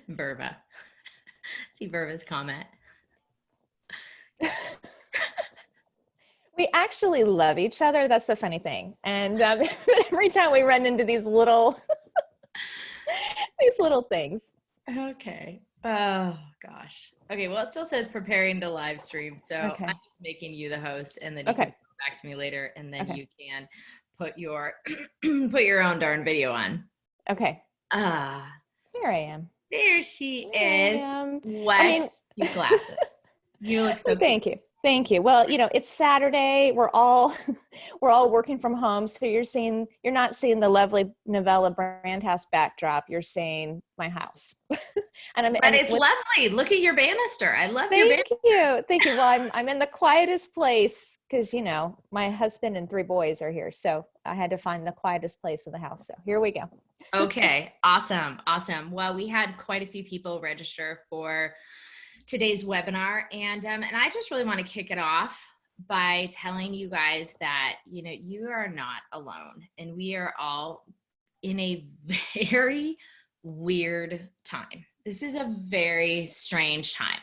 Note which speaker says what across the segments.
Speaker 1: Verva. See Verva's comment.
Speaker 2: We actually love each other. That's the funny thing. And every time we run into these little things.
Speaker 1: Okay. Oh gosh. Okay. Well, it still says preparing to live stream. So
Speaker 2: Okay.
Speaker 1: I'm just making you the host, and then you can come back to me later, and then you can put your put your own darn video on.
Speaker 2: Okay.
Speaker 1: Here
Speaker 2: I am.
Speaker 1: There she is. Wet glasses. You look so
Speaker 2: Thank you. Thank you. Well, it's Saturday. We're all working from home. So you're not seeing the lovely Novella Brand House backdrop. You're seeing my house.
Speaker 1: But it's lovely. Look at your banister. I love your banister.
Speaker 2: Thank you. Well, I'm in the quietest place because, my husband and 3 boys are here. So I had to find the quietest place in the house. So here we go.
Speaker 1: Okay. Awesome. Well, we had quite a few people register for today's webinar. And I just really want to kick it off by telling you guys that, you are not alone, and we are all in a very weird time. This is a very strange time.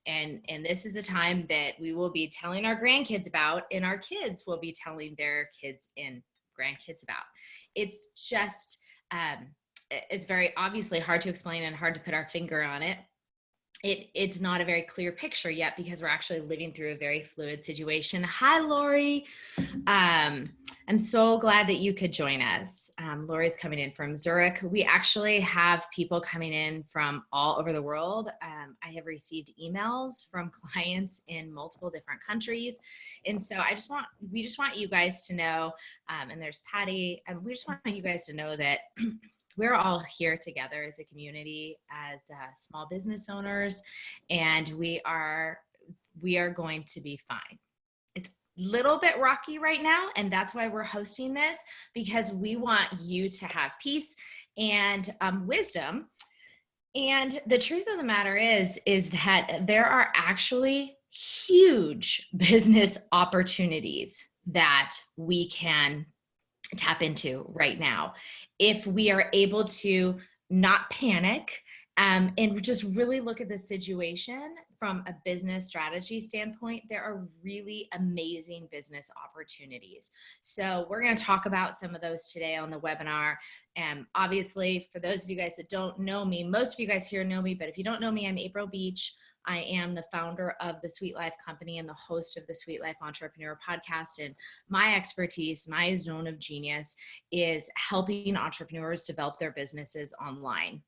Speaker 1: And this is a time that we will be telling our grandkids about, and our kids will be telling their kids and grandkids about. It's just, it's very obviously hard to explain and hard to put our finger on it. It's not a very clear picture yet because we're actually living through a very fluid situation. Hi, Lori. I'm so glad that you could join us. Lori's coming in from Zurich. We actually have people coming in from all over the world. I have received emails from clients in multiple different countries. And so we just want you guys to know, and there's Patty, and we just want you guys to know that we're all here together as a community, as small business owners, and we are going to be fine. It's a little bit rocky right now, and that's why we're hosting this, because we want you to have peace and wisdom. And the truth of the matter is that there are actually huge business opportunities that we can tap into right now if we are able to not panic and just really look at the situation from a business strategy standpoint. There are really amazing business opportunities. So we're going to talk about some of those today on the webinar. And obviously, for those of you guys that don't know me, most of you guys here know me, but if you don't know me, I'm April Beach. I am the founder of the Sweet Life Company and the host of the Sweet Life Entrepreneur Podcast. And my expertise, my zone of genius, is helping entrepreneurs develop their businesses online,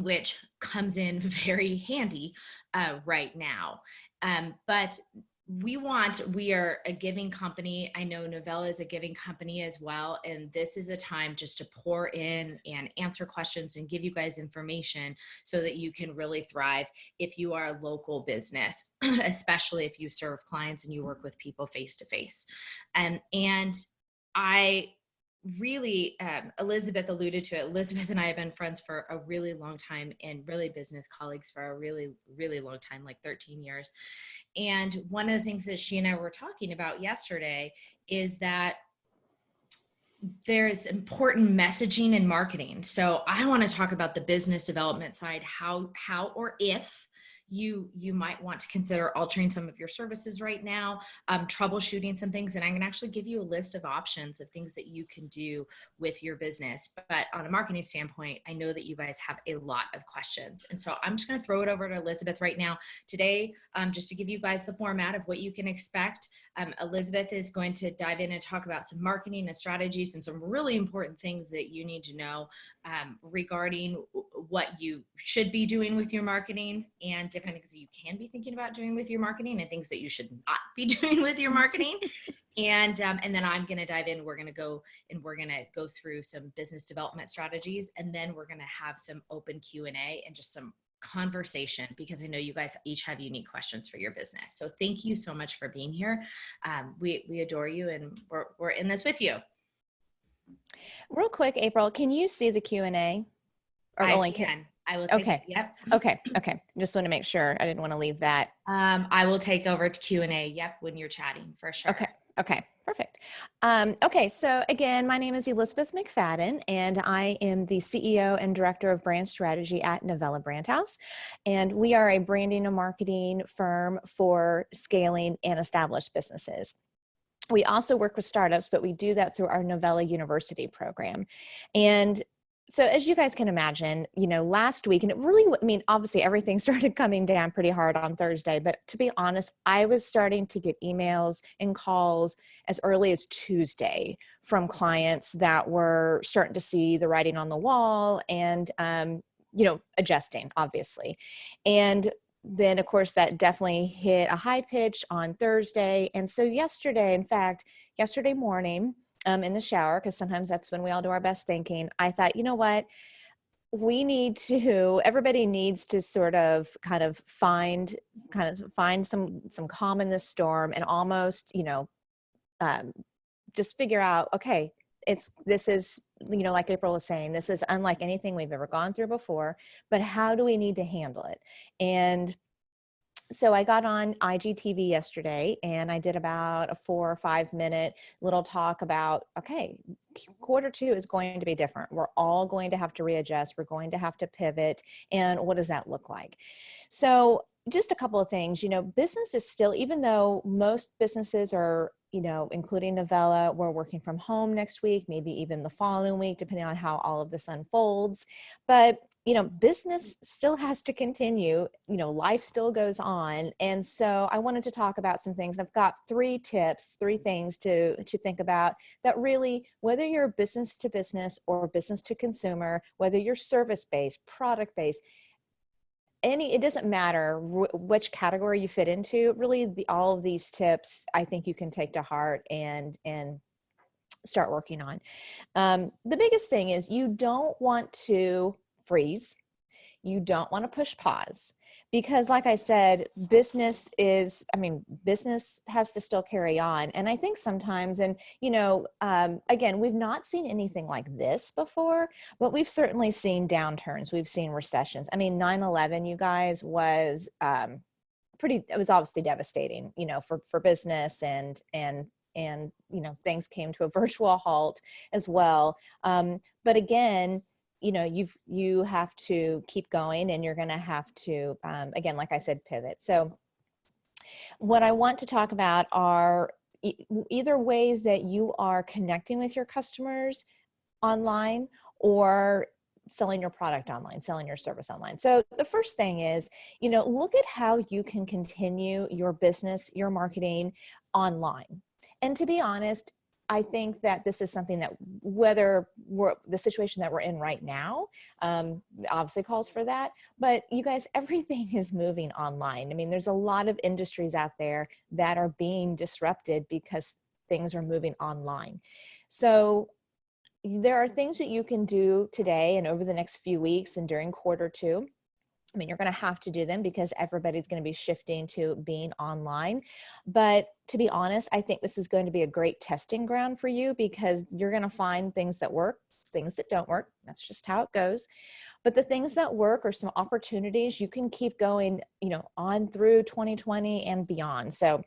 Speaker 1: which comes in very handy right now. But we are a giving company. I know Novella is a giving company as well. And this is a time just to pour in and answer questions and give you guys information so that you can really thrive if you are a local business, especially if you serve clients and you work with people face to face. And I really, Elizabeth alluded to it. Elizabeth and I have been friends for a really long time, and really business colleagues for a really, really long time, like 13 years. And one of the things that she and I were talking about yesterday is that there's important messaging and marketing. So I want to talk about the business development side, how or if you might want to consider altering some of your services right now, troubleshooting some things. And I can actually give you a list of options of things that you can do with your business. But on a marketing standpoint, I know that you guys have a lot of questions. And so I'm just going to throw it over to Elizabeth right now. Today, just to give you guys the format of what you can expect, Elizabeth is going to dive in and talk about some marketing and strategies and some really important things that you need to know regarding what you should be doing with your marketing, and different things that you can be thinking about doing with your marketing, and things that you should not be doing with your marketing. And then I'm going to dive in. We're going to go through some business development strategies, and then we're going to have some open Q&A and just some conversation, because I know you guys each have unique questions for your business. So thank you so much for being here. We adore you, and we're in this with you.
Speaker 2: Real quick, April, can you see the Q&A? Or
Speaker 1: I can. I will take
Speaker 2: okay.
Speaker 1: it. Yep.
Speaker 2: Okay. Just want to make sure. I didn't want to leave that.
Speaker 1: I will take over to Q&A. Yep. When you're chatting, for sure.
Speaker 2: Okay. Perfect. Okay, so again, my name is Elizabeth McFadden, and I am the CEO and Director of Brand Strategy at Novella Brand House. And we are a branding and marketing firm for scaling and established businesses. We also work with startups, but we do that through our Novella University program. And so as you guys can imagine, last week, and it really, obviously everything started coming down pretty hard on Thursday, but to be honest, I was starting to get emails and calls as early as Tuesday from clients that were starting to see the writing on the wall and, adjusting, obviously. And then of course that definitely hit a high pitch on Thursday. And so yesterday morning, in the shower, because sometimes that's when we all do our best thinking, I thought, you know what, everybody needs to sort of find some calm in this storm and almost, just figure out, okay, this is, like April was saying, this is unlike anything we've ever gone through before, but how do we need to handle it? And so I got on IGTV yesterday and I did about a 4 or 5 minute little talk about, okay, Q2 is going to be different. We're all going to have to readjust. We're going to have to pivot. And what does that look like? So just a couple of things, business is still, even though most businesses are, including Novella, we're working from home next week, maybe even the following week, depending on how all of this unfolds. But business still has to continue, life still goes on. And so I wanted to talk about some things. I've got 3 things to think about that really, whether you're business to business or business to consumer, whether you're service-based, product-based, it doesn't matter which category you fit into, really all of these tips, I think you can take to heart and start working on. The biggest thing is you don't want to freeze. You don't want to push pause because like I said, business has to still carry on. And I think sometimes, and again, we've not seen anything like this before, but we've certainly seen downturns. We've seen recessions. 9/11, you guys, was it was obviously devastating, for business and things came to a virtual halt as well. But again, you have to keep going and you're going to have to, again, like I said, pivot. So what I want to talk about are either ways that you are connecting with your customers online or selling your product online, selling your service online. So the first thing is, look at how you can continue your business, your marketing online. And to be honest, I think that this is something that whether the situation that we're in right now, obviously calls for that, but you guys, everything is moving online. There's a lot of industries out there that are being disrupted because things are moving online. So there are things that you can do today and over the next few weeks and during Q2. You're going to have to do them because everybody's going to be shifting to being online. But to be honest, I think this is going to be a great testing ground for you because you're going to find things that work, things that don't work. That's just how it goes. But the things that work are some opportunities you can keep going, on through 2020 and beyond. So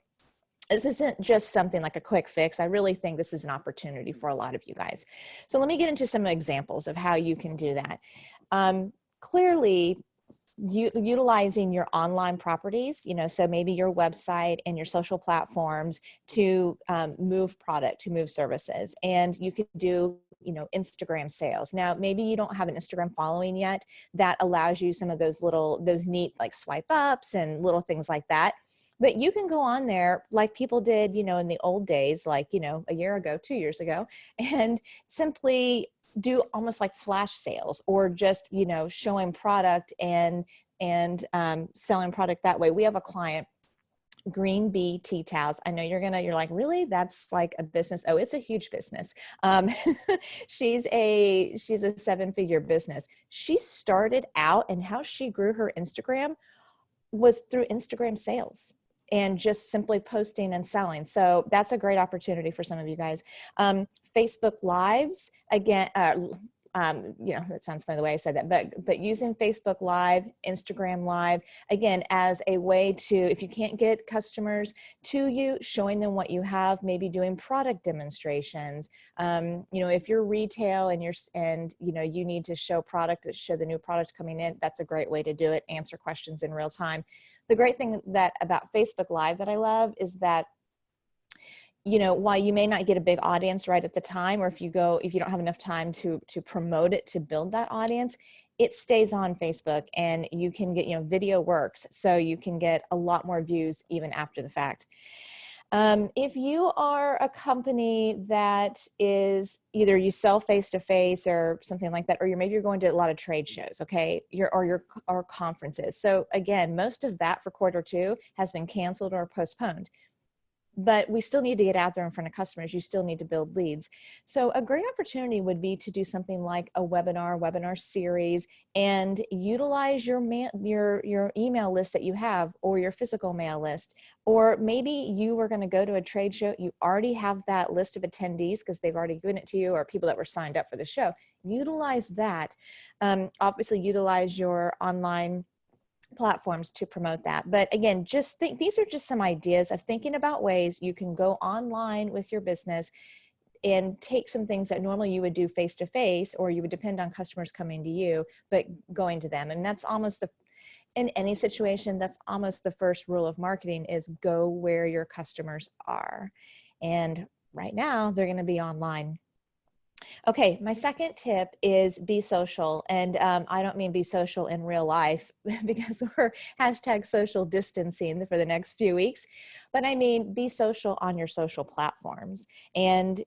Speaker 2: this isn't just something like a quick fix. I really think this is an opportunity for a lot of you guys. So let me get into some examples of how you can do that. Clearly, utilizing your online properties, so maybe your website and your social platforms to move product, to move services. And you could do, Instagram sales. Now, maybe you don't have an Instagram following yet that allows you some of those neat like swipe ups and little things like that. But you can go on there like people did, in the old days, like, a year ago, 2 years ago, and simply do almost like flash sales or just, showing product and selling product that way. We have a client, Green Bee Tea Towels. I know you're like, really? That's like a business. Oh, it's a huge business. She's a 7-figure business. She started out and how she grew her Instagram was through Instagram sales and just simply posting and selling. So that's a great opportunity for some of you guys. Facebook Lives, again, that sounds funny the way I said that, but using Facebook Live, Instagram Live, again, as a way to, if you can't get customers to you, showing them what you have, maybe doing product demonstrations. If you're retail and you need to show the new product coming in, that's a great way to do it. Answer questions in real time. The great thing about Facebook Live that I love is that, while you may not get a big audience right at the time, or if you don't have enough time to promote it, to build that audience, it stays on Facebook, and you can get, video works. So you can get a lot more views even after the fact. If you are a company that is either you sell face-to-face or something like that, or maybe you're going to a lot of trade shows, okay, or conferences. So again, most of that for Q2 has been canceled or postponed. But we still need to get out there in front of customers. You still need to build leads. So a great opportunity would be to do something like a webinar series, and utilize your email list that you have, or your physical mail list. Or maybe you were going to go to a trade show. You already have that list of attendees because they've already given it to you, or people that were signed up for the show. Utilize that. Obviously, utilize your online platforms to promote that. But again, just think, these are just some ideas of thinking about ways you can go online with your business and take some things that normally you would do face to face, or you would depend on customers coming to you, but going to them. And that's almost in any situation, that's almost the first rule of marketing, is go where your customers are. And right now they're going to be online. Okay, my second tip is be social. And I don't mean be social in real life because we're #social distancing for the next few weeks, but I mean be social on your social platforms. And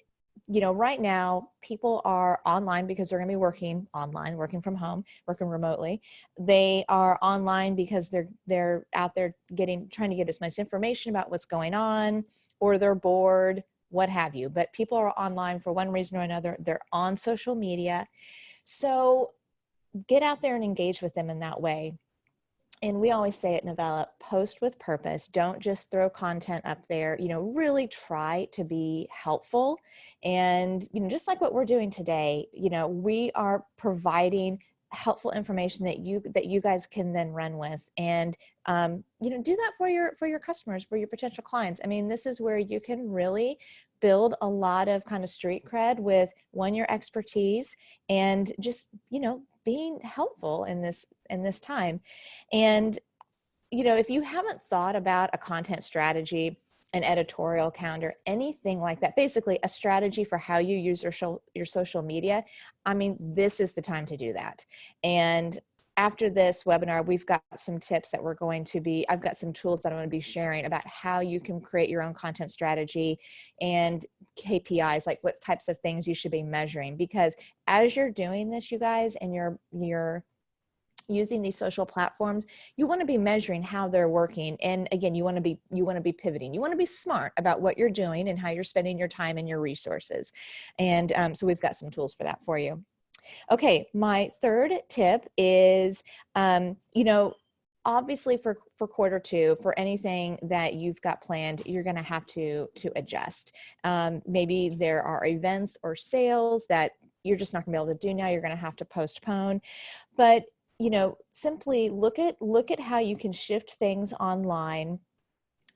Speaker 2: right now people are online because they're going to be working online, working from home, working remotely. They are online because they're out there trying to get as much information about what's going on, or they're bored, what have you. But people are online for one reason or another. They're on social media. So get out there and engage with them in that way. And we always say at Novella, post with purpose. Don't just throw content up there. Really try to be helpful. And, just like what we're doing today, we are providing helpful information that you guys can then run with, and do that for your customers, for your potential clients. I mean, this is where you can really build a lot of kind of street cred with your expertise, and just being helpful in this time. And if you haven't thought about a content strategy, an editorial calendar, anything like that, basically a strategy for how you use your social media, I mean, this is the time to do that. And after this webinar, we've got some tips that I've got some tools that I'm going to be sharing about how you can create your own content strategy, and KPIs, like what types of things you should be measuring. Because as you're doing this, you guys, and you're using these social platforms, you want to be measuring how they're working. And again, you want to be pivoting. You want to be smart about what you're doing and how you're spending your time and your resources. And so we've got some tools for that for you. Okay, my third tip is, obviously for Q2, for anything that you've got planned, you're going to have to adjust. Maybe there are events or sales that you're just not going to be able to do now. You're going to have to postpone. But simply look at how you can shift things online.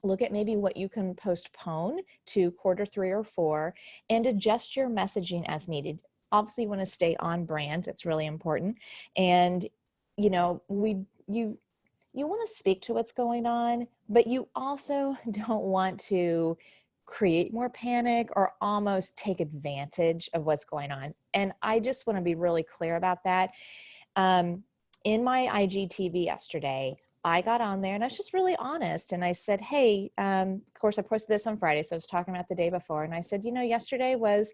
Speaker 2: Look at maybe what you can postpone to Q3 or 4, and adjust your messaging as needed. Obviously, you want to stay on brand. That's really important. And, you want to speak to what's going on, but you also don't want to create more panic or almost take advantage of what's going on. And I just want to be really clear about that. In my IGTV yesterday, I got on there and I was just really honest. And I said, hey, of course I posted this on Friday. So I was talking about the day before. And I said, yesterday was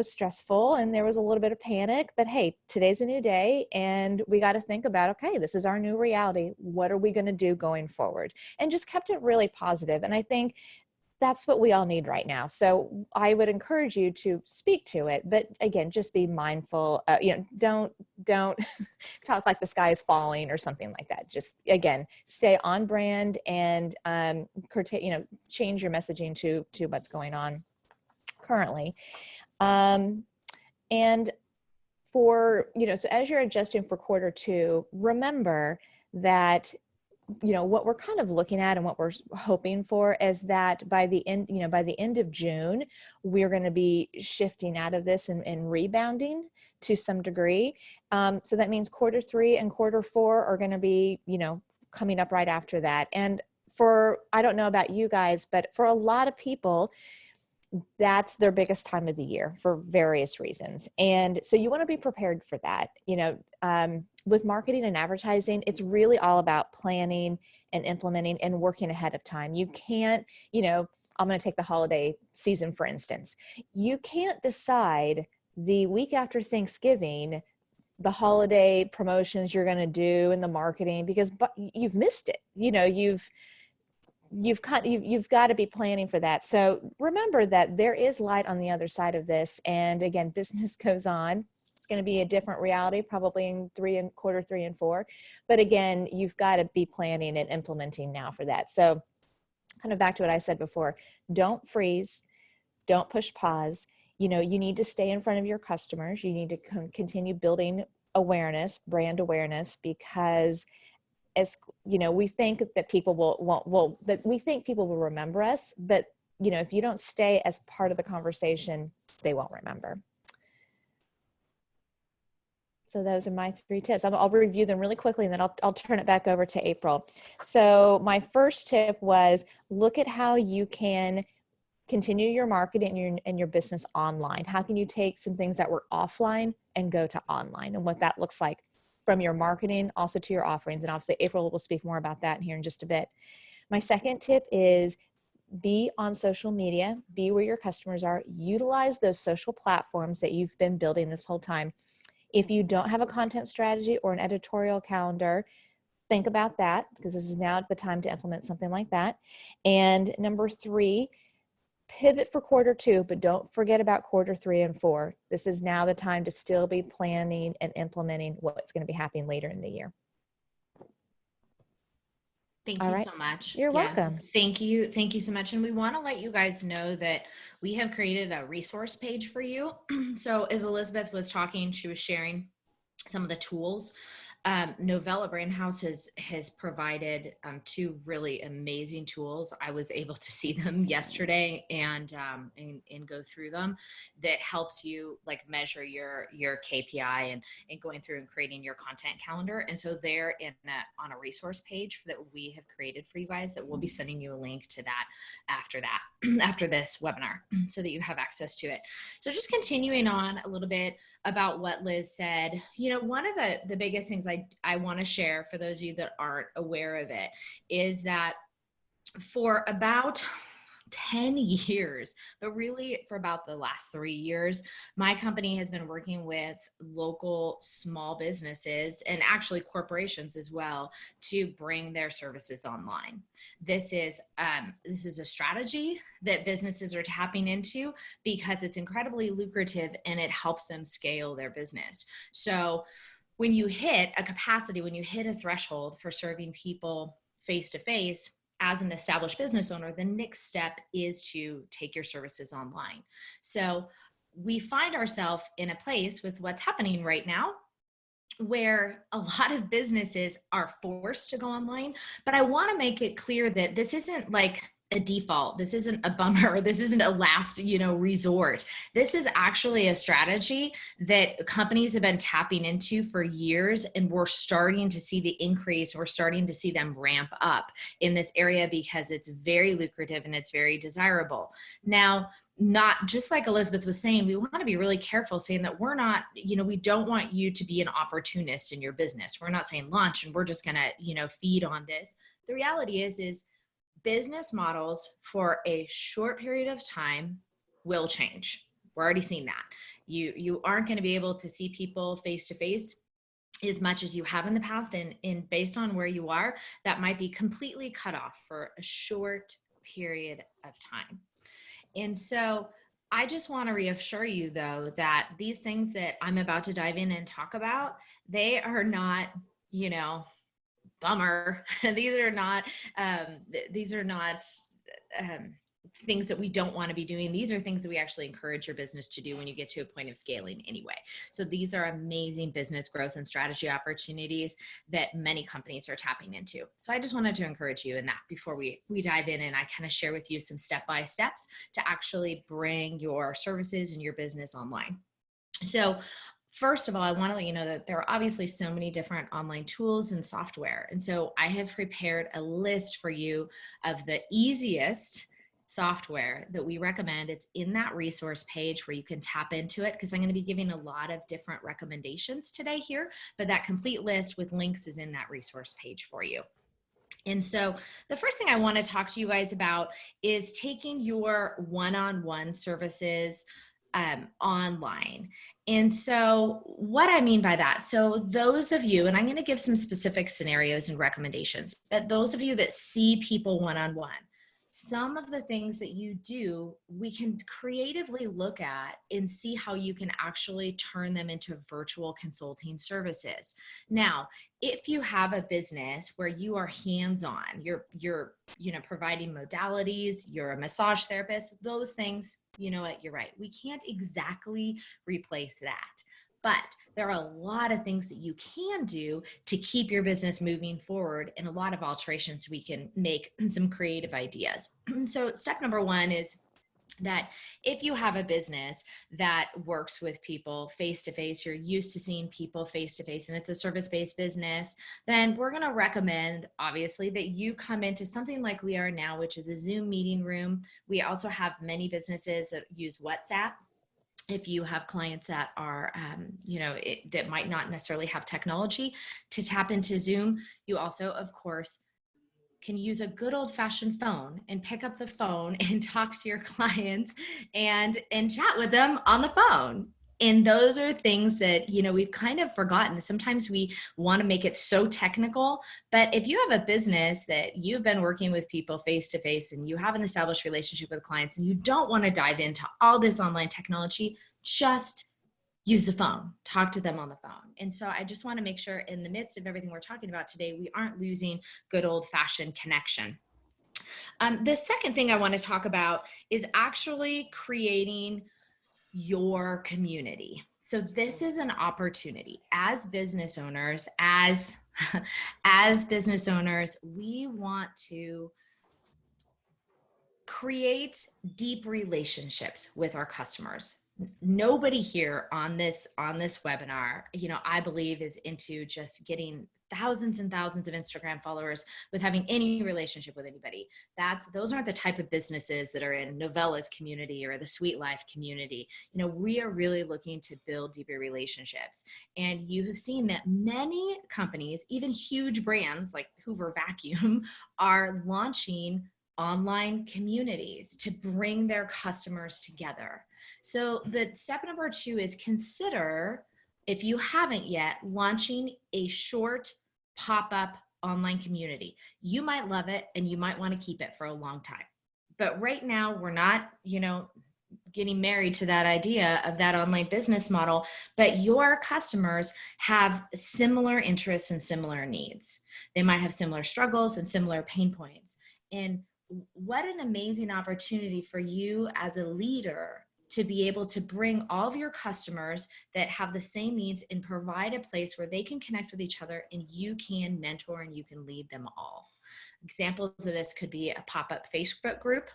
Speaker 2: stressful and there was a little bit of panic, but hey, today's a new day and we got to think about, okay, this is our new reality. What are we going to do going forward? And just kept it really positive. And I think that's what we all need right now. So I would encourage you to speak to it, but again, just be mindful. Don't talk like the sky is falling or something like that. Just again, stay on brand and change your messaging to what's going on currently. And for, so as you're adjusting for quarter two, remember that, what we're kind of looking at and what we're hoping for is that by the end, by the end of June, we're going to be shifting out of this and rebounding to some degree. So that means quarter three and quarter four are going to be, coming up right after that. And I don't know about you guys, but for a lot of people, that's their biggest time of the year for various reasons. And so you want to be prepared for that. With marketing and advertising, it's really all about planning and implementing and working ahead of time. You can't, I'm going to take the holiday season, for instance. You can't decide the week after Thanksgiving the holiday promotions you're going to do and the marketing, because you've missed it. You've got to be planning for that. So remember that there is light on the other side of this. And again, business goes on. It's going to be a different reality, probably in quarter three and four. But again, you've got to be planning and implementing now for that. So kind of back to what I said before, don't freeze, don't push pause. You need to stay in front of your customers. You need to continue building awareness, brand awareness, because we think that people will remember us, but if you don't stay as part of the conversation, they won't remember. So those are my 3 tips. I'll review them really quickly, and then I'll turn it back over to April. So my first tip was look at how you can continue your marketing and your business online. How can you take some things that were offline and go to online, and what that looks like from your marketing also to your offerings. And obviously April will speak more about that here in just a bit. My second tip is be on social media, be where your customers are, utilize those social platforms that you've been building this whole time. If you don't have a content strategy or an editorial calendar, think about that, because this is now the time to implement something like that. And number 3, pivot for quarter 2, but don't forget about quarter 3 and 4. This is now the time to still be planning and implementing what's going to be happening later in the year.
Speaker 1: Thank you so much.
Speaker 2: You're welcome.
Speaker 1: Thank you. Thank you so much. And we want to let you guys know that we have created a resource page for you. So as Elizabeth was talking, she was sharing some of the tools. Novella Brand House has provided 2 really amazing tools. I was able to see them yesterday and go through them. That helps you like measure your KPI and going through and creating your content calendar. And so they're on a resource page that we have created for you guys, that we'll be sending you a link to that after this webinar, so that you have access to it. So just continuing on a little bit about what Liz said, one of the biggest things I want to share for those of you that aren't aware of it is that for about 10 years, but really for about the last 3 years, my company has been working with local small businesses and actually corporations as well to bring their services online. This is a strategy that businesses are tapping into because it's incredibly lucrative and it helps them scale their business. So when you hit a capacity, when you hit a threshold for serving people face-to-face, as an established business owner, the next step is to take your services online. So we find ourselves in a place with what's happening right now where a lot of businesses are forced to go online. But I want to make it clear that this isn't like a default. This isn't a bummer. This isn't a last, resort. This is actually a strategy that companies have been tapping into for years, and we're starting to see the increase. We're starting to see them ramp up in this area because it's very lucrative and it's very desirable. Now, not just like Elizabeth was saying, we want to be really careful saying that we're not, we don't want you to be an opportunist in your business. We're not saying launch and we're just going to, feed on this. The reality is business models for a short period of time will change. We're already seeing that. You aren't going to be able to see people face to face as much as you have in the past. And based on where you are, that might be completely cut off for a short period of time. And so I just want to reassure you, though, that these things that I'm about to dive in and talk about, they are not, bummer. These are not things that we don't want to be doing. These are things that we actually encourage your business to do when you get to a point of scaling anyway. So these are amazing business growth and strategy opportunities that many companies are tapping into. So I just wanted to encourage you in that before we dive in, and I kind of share with you some step-by-steps to actually bring your services and your business online. So first of all, I want to let you know that there are obviously so many different online tools and software. And so I have prepared a list for you of the easiest software that we recommend. It's in that resource page where you can tap into it, because I'm going to be giving a lot of different recommendations today here, but that complete list with links is in that resource page for you. And so the first thing I want to talk to you guys about is taking your one-on-one services online. And so what I mean by that, so those of you, and I'm going to give some specific scenarios and recommendations, but those of you that see people one-on-one, some of the things that you do, we can creatively look at and see how you can actually turn them into virtual consulting services. Now, if you have a business where you are hands-on, you're providing modalities, you're a massage therapist, those things, you know what, you're right. We can't exactly replace that. But there are a lot of things that you can do to keep your business moving forward, and a lot of alterations we can make, and some creative ideas. So step number one is that if you have a business that works with people face-to-face, you're used to seeing people face-to-face, and it's a service-based business, then we're going to recommend, obviously, that you come into something like we are now, which is a Zoom meeting room. We also have many businesses that use WhatsApp. If you have clients that are, that might not necessarily have technology to tap into Zoom, you also, of course, can use a good old-fashioned phone and pick up the phone and talk to your clients and chat with them on the phone. And those are things that, we've kind of forgotten. Sometimes we want to make it so technical, but if you have a business that you've been working with people face to face and you have an established relationship with clients and you don't want to dive into all this online technology, just use the phone, talk to them on the phone. And so I just want to make sure in the midst of everything we're talking about today, we aren't losing good old-fashioned connection. The second thing I want to talk about is actually creating your community. So this is an opportunity as business owners, as business owners, we want to create deep relationships with our customers. Nobody here on this webinar, I believe, is into just getting thousands and thousands of Instagram followers with having any relationship with anybody. Those aren't the type of businesses that are in Novella's community or the Sweet Life community. We are really looking to build deeper relationships. And you have seen that many companies, even huge brands like Hoover Vacuum, are launching online communities to bring their customers together. So the step number 2 is consider, if you haven't yet, launching a short pop-up online community. You might love it and you might want to keep it for a long time. But right now we're not, getting married to that idea of that online business model, but your customers have similar interests and similar needs. They might have similar struggles and similar pain points. And what an amazing opportunity for you as a leader to be able to bring all of your customers that have the same needs and provide a place where they can connect with each other and you can mentor and you can lead them all. Examples of this could be a pop-up Facebook group.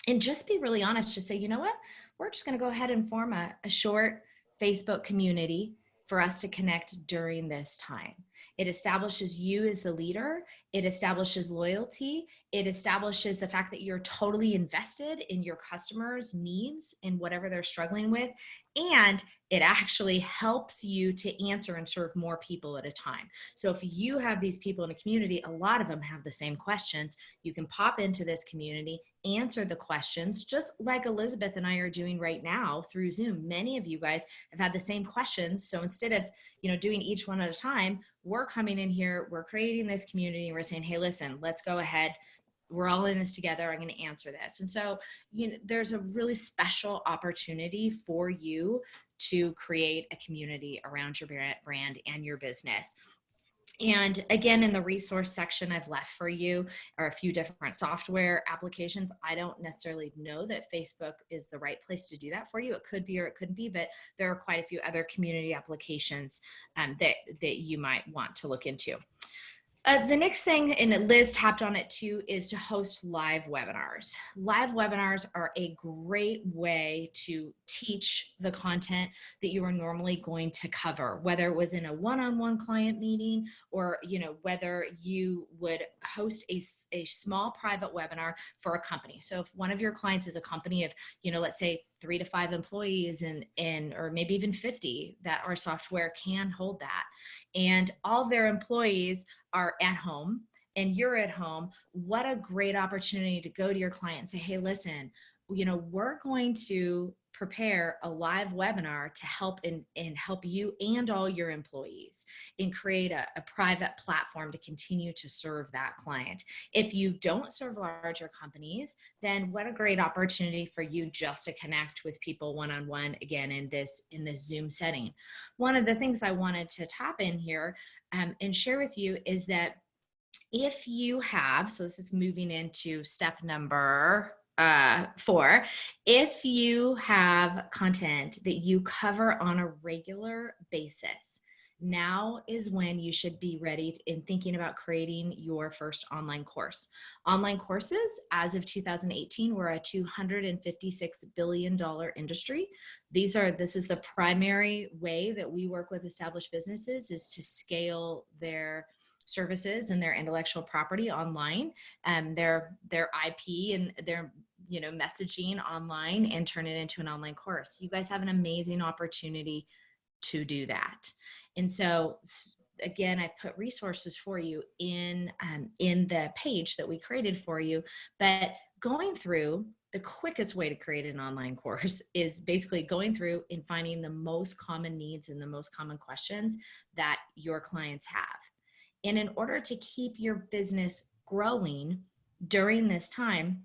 Speaker 1: And just be really honest, just say, you know what, we're just going to go ahead and form a short Facebook community for us to connect during this time. It establishes you as the leader. It establishes loyalty. It establishes the fact that you're totally invested in your customers' needs and whatever they're struggling with. And it actually helps you to answer and serve more people at a time. So if you have these people in a community, a lot of them have the same questions. You can pop into this community, answer the questions, just like Elizabeth and I are doing right now through Zoom. Many of you guys have had the same questions. So instead of, doing each one at a time, we're coming in here, we're creating this community, and we're saying, hey, listen, let's go ahead. We're all in this together. I'm going to answer this. And so, there's a really special opportunity for you to create a community around your brand and your business. And again, in the resource section, I've left for you are a few different software applications. I don't necessarily know that Facebook is the right place to do that for you. It could be or it couldn't be, but there are quite a few other community applications that you might want to look into. The next thing, and Liz tapped on it too, is to host live webinars. Live webinars are a great way to teach the content that you are normally going to cover, whether it was in a one-on-one client meeting or, whether you would host a small private webinar for a company. So if one of your clients is a company of, let's say 3 to 5 employees or maybe even 50, that our software can hold that. And all of their employees are at home and you're at home. What a great opportunity to go to your client and say, hey, listen, we're going to prepare a live webinar to help help you and all your employees and create a private platform to continue to serve that client. If you don't serve larger companies, then what a great opportunity for you just to connect with people one-on-one, again, in this Zoom setting. One of the things I wanted to tap in here and share with you is that if you have, so this is moving into step number 4, if you have content that you cover on a regular basis, now is when you should be ready in thinking about creating your first online course. Online courses, as of 2018, were a $256 billion industry. This is the primary way that we work with established businesses, is to scale their services and their intellectual property online, and their IP and their messaging online, and turn it into an online course. You guys have an amazing opportunity to do that. And so again, I put resources for you in the page that we created for you, but going through the quickest way to create an online course is basically going through and finding the most common needs and the most common questions that your clients have. And in order to keep your business growing during this time,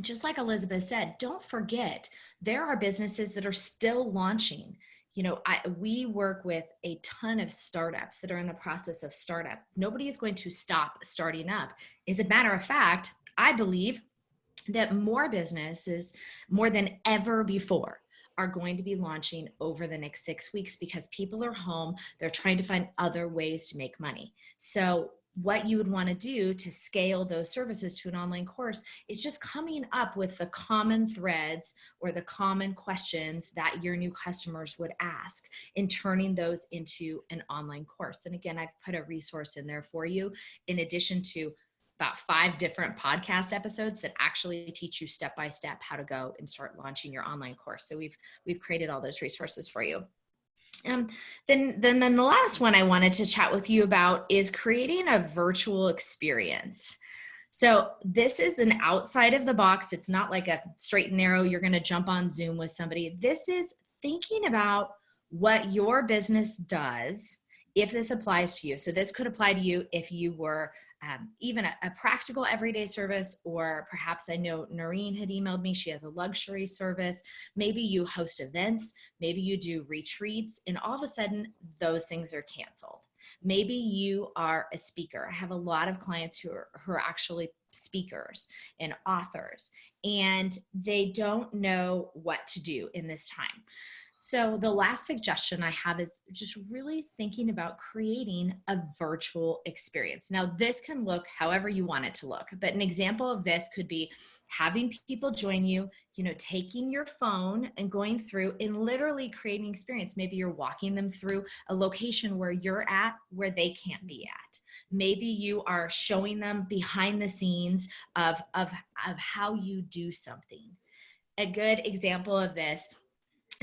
Speaker 1: just like Elizabeth said, don't forget, there are businesses that are still launching. We work with a ton of startups that are in the process of startup. Nobody is going to stop starting up. As a matter of fact, I believe that more businesses, more than ever before, are going to be launching over the next 6 weeks because people are home. They're trying to find other ways to make money. So what you would want to do to scale those services to an online course is just coming up with the common threads or the common questions that your new customers would ask and turning those into an online course. And again, I've put a resource in there for you, in addition to about 5 different podcast episodes that actually teach you step by step how to go and start launching your online course. So we've created all those resources for you. Then the last one I wanted to chat with you about is creating a virtual experience. So this is an outside of the box. It's not like a straight and narrow, you're going to jump on Zoom with somebody. This is thinking about what your business does, if this applies to you. So this could apply to you if you were even a practical everyday service, or perhaps, I know Noreen had emailed me, she has a luxury service. Maybe you host events, maybe you do retreats, and all of a sudden those things are canceled. Maybe you are a speaker. I have a lot of clients who are actually speakers and authors, and they don't know what to do in this time. So the last suggestion I have is just really thinking about creating a virtual experience. Now, this can look however you want it to look, but an example of this could be having people join you, taking your phone and going through and literally creating an experience. Maybe you're walking them through a location where you're at, where they can't be at. Maybe you are showing them behind the scenes of how you do something. A good example of this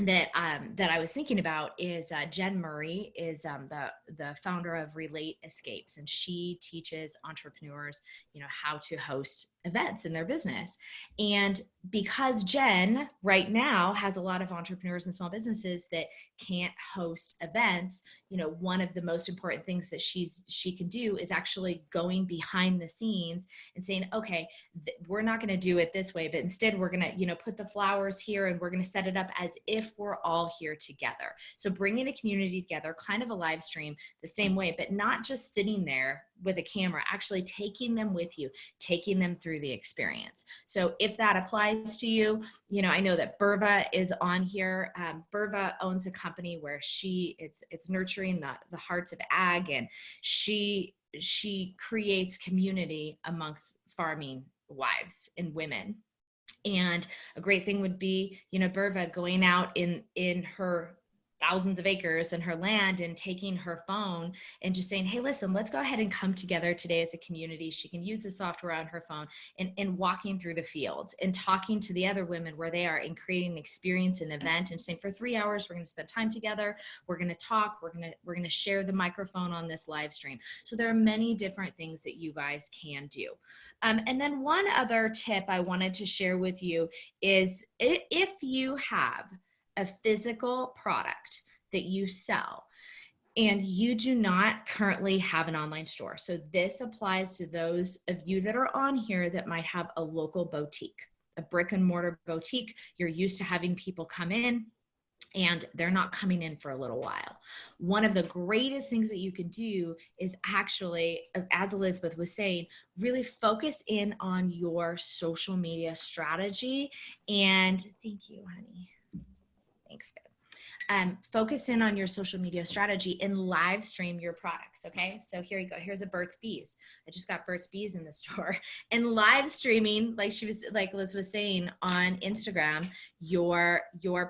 Speaker 1: that I was thinking about is Jen Murray is the founder of Relate Escapes, and she teaches entrepreneurs, how to host events in their business. And because Jen right now has a lot of entrepreneurs and small businesses that can't host events, one of the most important things that she can do is actually going behind the scenes and saying, okay, we're not going to do it this way, but instead we're going to, put the flowers here and we're going to set it up as if we're all here together. So bringing a community together, kind of a live stream the same way, but not just sitting there with a camera, actually taking them with you, taking them through the experience. So if that applies to you, I know that Burva is on here. Burva owns a company where it's nurturing the hearts of ag, and she creates community amongst farming wives and women. And a great thing would be, Burva going out in her thousands of acres in her land and taking her phone and just saying, hey, listen, let's go ahead and come together today as a community. She can use the software on her phone and walking through the fields and talking to the other women where they are and creating an experience, an event, and saying for 3 hours, we're going to spend time together. We're going to talk. We're going to share the microphone on this live stream. So there are many different things that you guys can do. And then one other tip I wanted to share with you is if you have a physical product that you sell and you do not currently have an online store. So this applies to those of you that are on here that might have a local boutique, a brick and mortar boutique. You're used to having people come in and they're not coming in for a little while. One of the greatest things that you can do is actually, as Elizabeth was saying, really focus in on your social media strategy. And thank you, honey. Thanks, babe. Focus in on your social media strategy and live stream your products. Okay. So here you go. Here's a Burt's Bees. I just got Burt's Bees in the store, and live streaming, like Liz was saying, on Instagram, your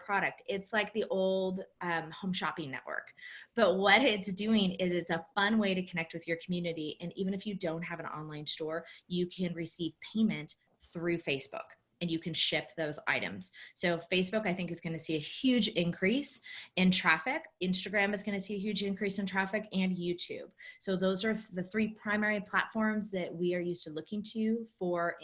Speaker 1: product. It's like the old home shopping network, but what it's doing is it's a fun way to connect with your community. And even if you don't have an online store, you can receive payment through Facebook, and you can ship those items. So Facebook, I think, is going to see a huge increase in traffic. Instagram is going to see a huge increase in traffic, and YouTube. So those are the 3 primary platforms that we are used to looking to for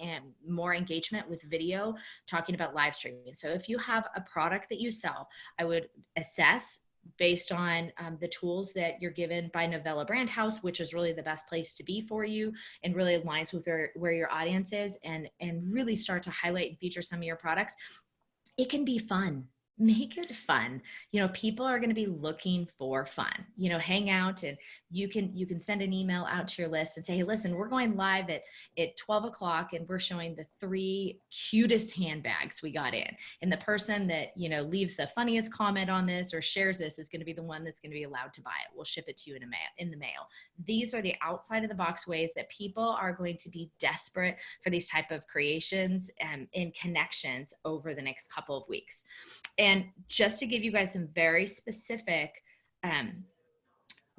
Speaker 1: more engagement with video, talking about live streaming. So if you have a product that you sell, I would assess based on the tools that you're given by Novella Brand House, which is really the best place to be for you and really aligns with where your audience is, and really start to highlight and feature some of your products. It can be fun. Make it fun. People are going to be looking for fun. Hang out, and you can send an email out to your list and say, hey, listen, we're going live at 12 o'clock and we're showing the 3 cutest handbags we got in. And the person that, leaves the funniest comment on this or shares this is going to be the one that's going to be allowed to buy it. We'll ship it to you in the mail. These are the outside of the box ways that people are going to be desperate for these type of creations and connections over the next couple of weeks. And just to give you guys some very specific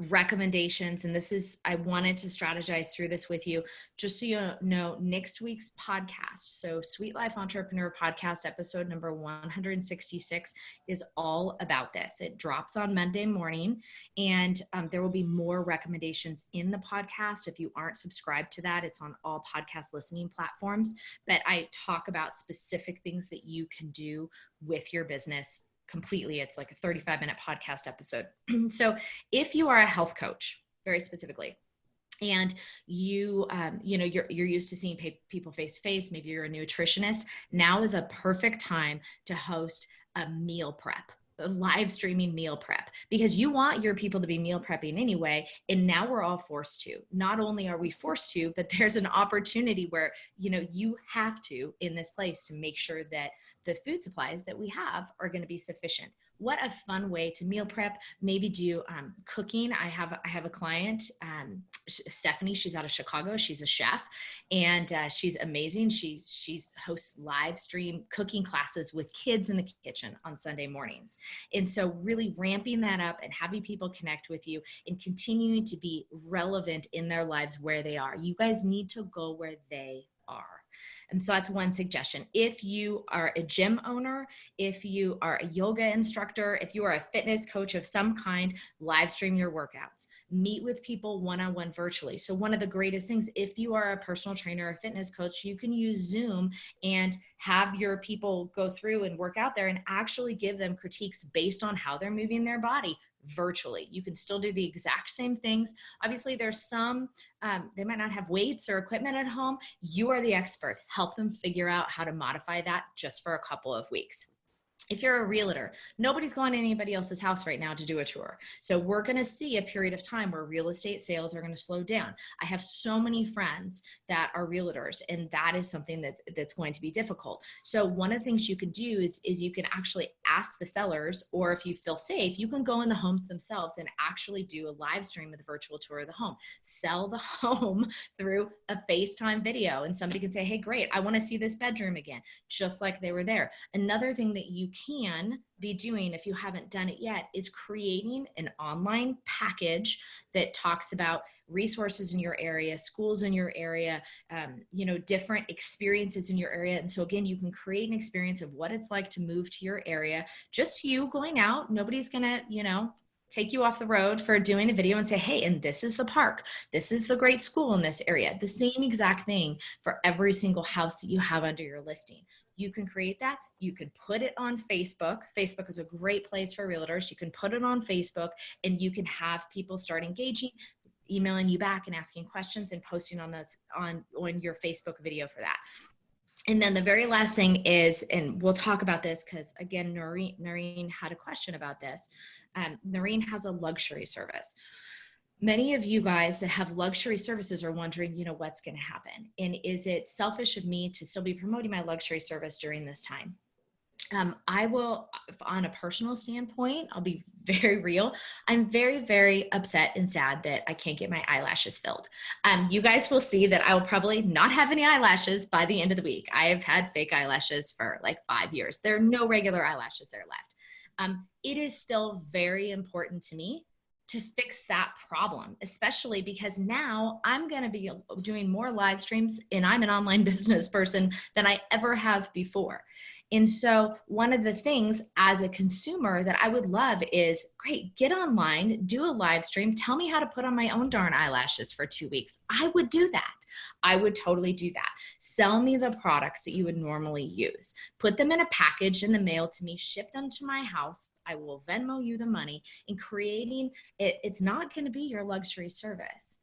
Speaker 1: recommendations, and I wanted to strategize through this with you, just so you know, next week's podcast, so Sweet Life Entrepreneur Podcast episode number 166 is all about this. It drops on Monday morning, and there will be more recommendations in the podcast. If you aren't subscribed to that, it's on all podcast listening platforms, but I talk about specific things that you can do with your business completely. It's like a 35-minute podcast episode. So if you are a health coach, very specifically, and you're used to seeing people face to face, maybe you're a nutritionist, now is a perfect time to host a meal prep, a live streaming meal prep, because you want your people to be meal prepping anyway. And now we're all forced to. Not only are we forced to, but there's an opportunity where, you have to, in this place, to make sure that the food supplies that we have are going to be sufficient. What a fun way to meal prep. Maybe do cooking. I have a client, Stephanie. She's out of Chicago. She's a chef, and she's amazing. She hosts live stream cooking classes with kids in the kitchen on Sunday mornings. And so really ramping that up and having people connect with you and continuing to be relevant in their lives where they are. You guys need to go where they are. And so that's one suggestion. If you are a gym owner, if you are a yoga instructor, if you are a fitness coach of some kind, live stream your workouts. Meet with people one-on-one virtually. So one of the greatest things, if you are a personal trainer or fitness coach, you can use Zoom and have your people go through and work out there and actually give them critiques based on how they're moving their body virtually. You can still do the exact same things. Obviously, there's some, they might not have weights or equipment at home. You are the expert. Help them figure out how to modify that just for a couple of weeks. If you're a realtor, nobody's going to anybody else's house right now to do a tour. So we're going to see a period of time where real estate sales are going to slow down. I have so many friends that are realtors, and that is something that's going to be difficult. So one of the things you can do is you can actually ask the sellers, or if you feel safe, you can go in the homes themselves and actually do a live stream of the virtual tour of the home. Sell the home through a FaceTime video, and somebody can say, hey, great, I want to see this bedroom again, just like they were there. Another thing that you can be doing, if you haven't done it yet, is creating an online package that talks about resources in your area, schools in your area, different experiences in your area. And so again, you can create an experience of what it's like to move to your area, just you going out. Nobody's gonna, take you off the road for doing a video and say, hey, and this is the park. This is the great school in this area. The same exact thing for every single house that you have under your listing. You can create that. You can put it on Facebook. Facebook is a great place for realtors. You can put it on Facebook, and you can have people start engaging, emailing you back and asking questions and posting on those on your Facebook video for that. And then the very last thing is, and we'll talk about this because again, Noreen had a question about this. Noreen has a luxury service. Many of you guys that have luxury services are wondering, what's going to happen? And is it selfish of me to still be promoting my luxury service during this time? I will, on a personal standpoint, I'll be very real. I'm very, very upset and sad that I can't get my eyelashes filled. You guys will see that I will probably not have any eyelashes by the end of the week. I have had fake eyelashes for like 5 years. There are no regular eyelashes that are left. It is still very important to me to fix that problem, especially because now I'm going to be doing more live streams, and I'm an online business person than I ever have before. And so one of the things as a consumer that I would love is, great, get online, do a live stream, tell me how to put on my own darn eyelashes for 2 weeks. I would do that. I would totally do that. Sell me the products that you would normally use. Put them in a package in the mail to me, ship them to my house. I will Venmo you the money. And creating it, it's not going to be your luxury service.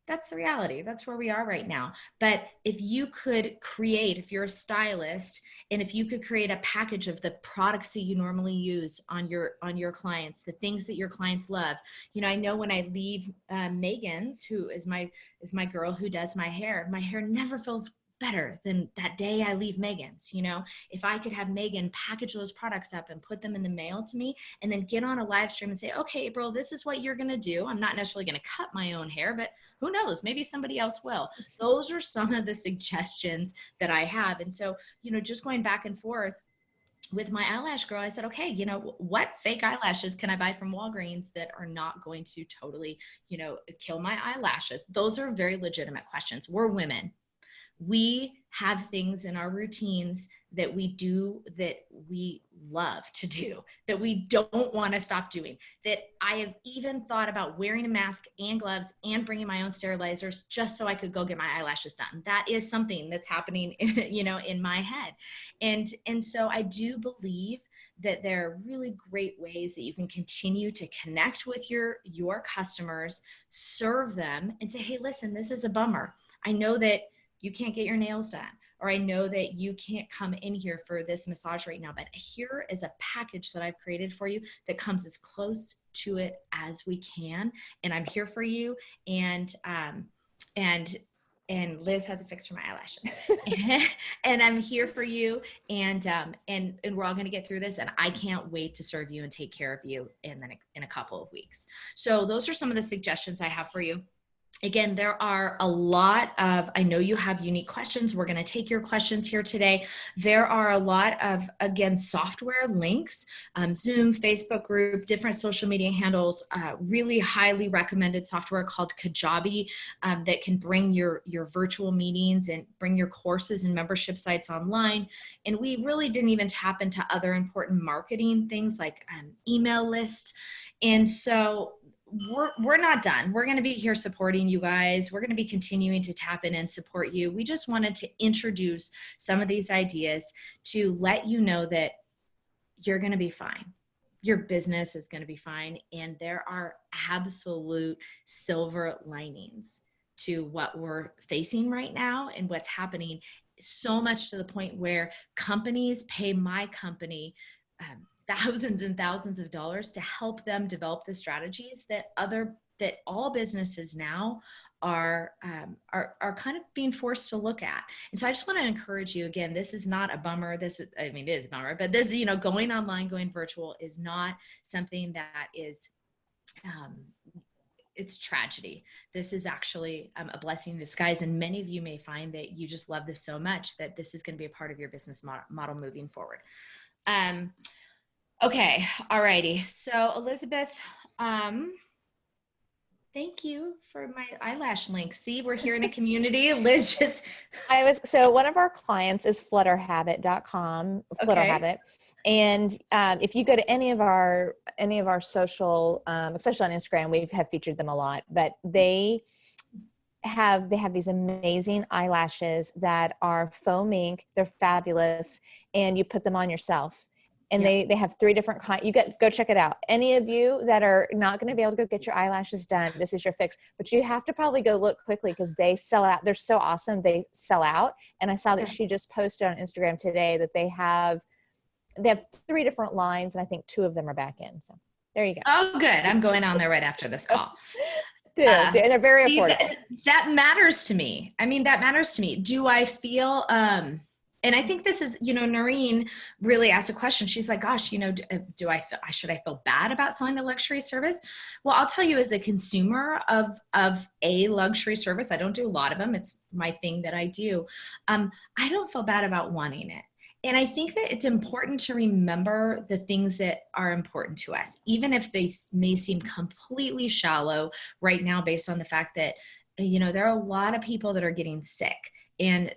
Speaker 1: That's the reality. That's where we are right now. But if you could create, if you're a stylist, and if you could create a package of the products that you normally use on your clients, the things that your clients love. I know when I leave Megan's, who is my girl who does my hair never feels better than that day I leave Megan's. If I could have Megan package those products up and put them in the mail to me, and then get on a live stream and say, okay, April, this is what you're going to do. I'm not necessarily going to cut my own hair, but who knows, maybe somebody else will. Those are some of the suggestions that I have. And so, just going back and forth with my eyelash girl, I said, okay, what fake eyelashes can I buy from Walgreens that are not going to totally, kill my eyelashes? Those are very legitimate questions. We're women. We have things in our routines that we do that we love to do, that we don't want to stop doing, that I have even thought about wearing a mask and gloves and bringing my own sterilizers just so I could go get my eyelashes done. That is something that's happening, in my head. And so I do believe that there are really great ways that you can continue to connect with your customers, serve them, and say, hey, listen, this is a bummer. I know that you can't get your nails done, or I know that you can't come in here for this massage right now, but here is a package that I've created for you that comes as close to it as we can. And I'm here for you. And Liz has a fix for my eyelashes and I'm here for you. And we're all going to get through this. And I can't wait to serve you and take care of you in a couple of weeks. So those are some of the suggestions I have for you. Again, there are a lot of, I know you have unique questions. We're going to take your questions here today. There are a lot of, again, software links, Zoom, Facebook group, different social media handles, really highly recommended software called Kajabi that can bring your virtual meetings and bring your courses and membership sites online. And we really didn't even tap into other important marketing things like email lists. And so we're not done. We're going to be here supporting you guys. We're going to be continuing to tap in and support you. We just wanted to introduce some of these ideas to let you know that you're going to be fine. Your business is going to be fine. And there are absolute silver linings to what we're facing right now and what's happening, so much to the point where companies pay my company thousands and thousands of dollars to help them develop the strategies that all businesses now are kind of being forced to look at. And so I just want to encourage you again, this is not a bummer. It is a bummer, but this, going online, going virtual is not something that is, it's tragedy. This is actually a blessing in disguise. And many of you may find that you just love this so much that this is going to be a part of your business model moving forward. Okay. Alrighty. So Elizabeth, thank you for my eyelash link. See, we're here in a community. Liz just.
Speaker 2: So one of our clients is flutterhabit.com, flutterhabit. And if you go to any of our social, especially on Instagram, we have featured them a lot, but they have these amazing eyelashes that are faux mink. They're fabulous. And you put them on yourself. And they have 3 different kinds. Go check it out. Any of you that are not going to be able to go get your eyelashes done, this is your fix. But you have to probably go look quickly because they sell out. They're so awesome. They sell out. And I saw that she just posted on Instagram today that they have 3 different lines, and I think 2 of them are back in. So there you go.
Speaker 1: Oh, good. I'm going on there right after this call.
Speaker 2: And they're very affordable.
Speaker 1: That matters to me. I mean, that matters to me. Do I feel, and I think this is, Noreen really asked a question. She's like, gosh, should I feel bad about selling the luxury service? Well, I'll tell you, as a consumer of a luxury service, I don't do a lot of them. It's my thing that I do. I don't feel bad about wanting it. And I think that it's important to remember the things that are important to us, even if they may seem completely shallow right now, based on the fact that, there are a lot of people that are getting sick. And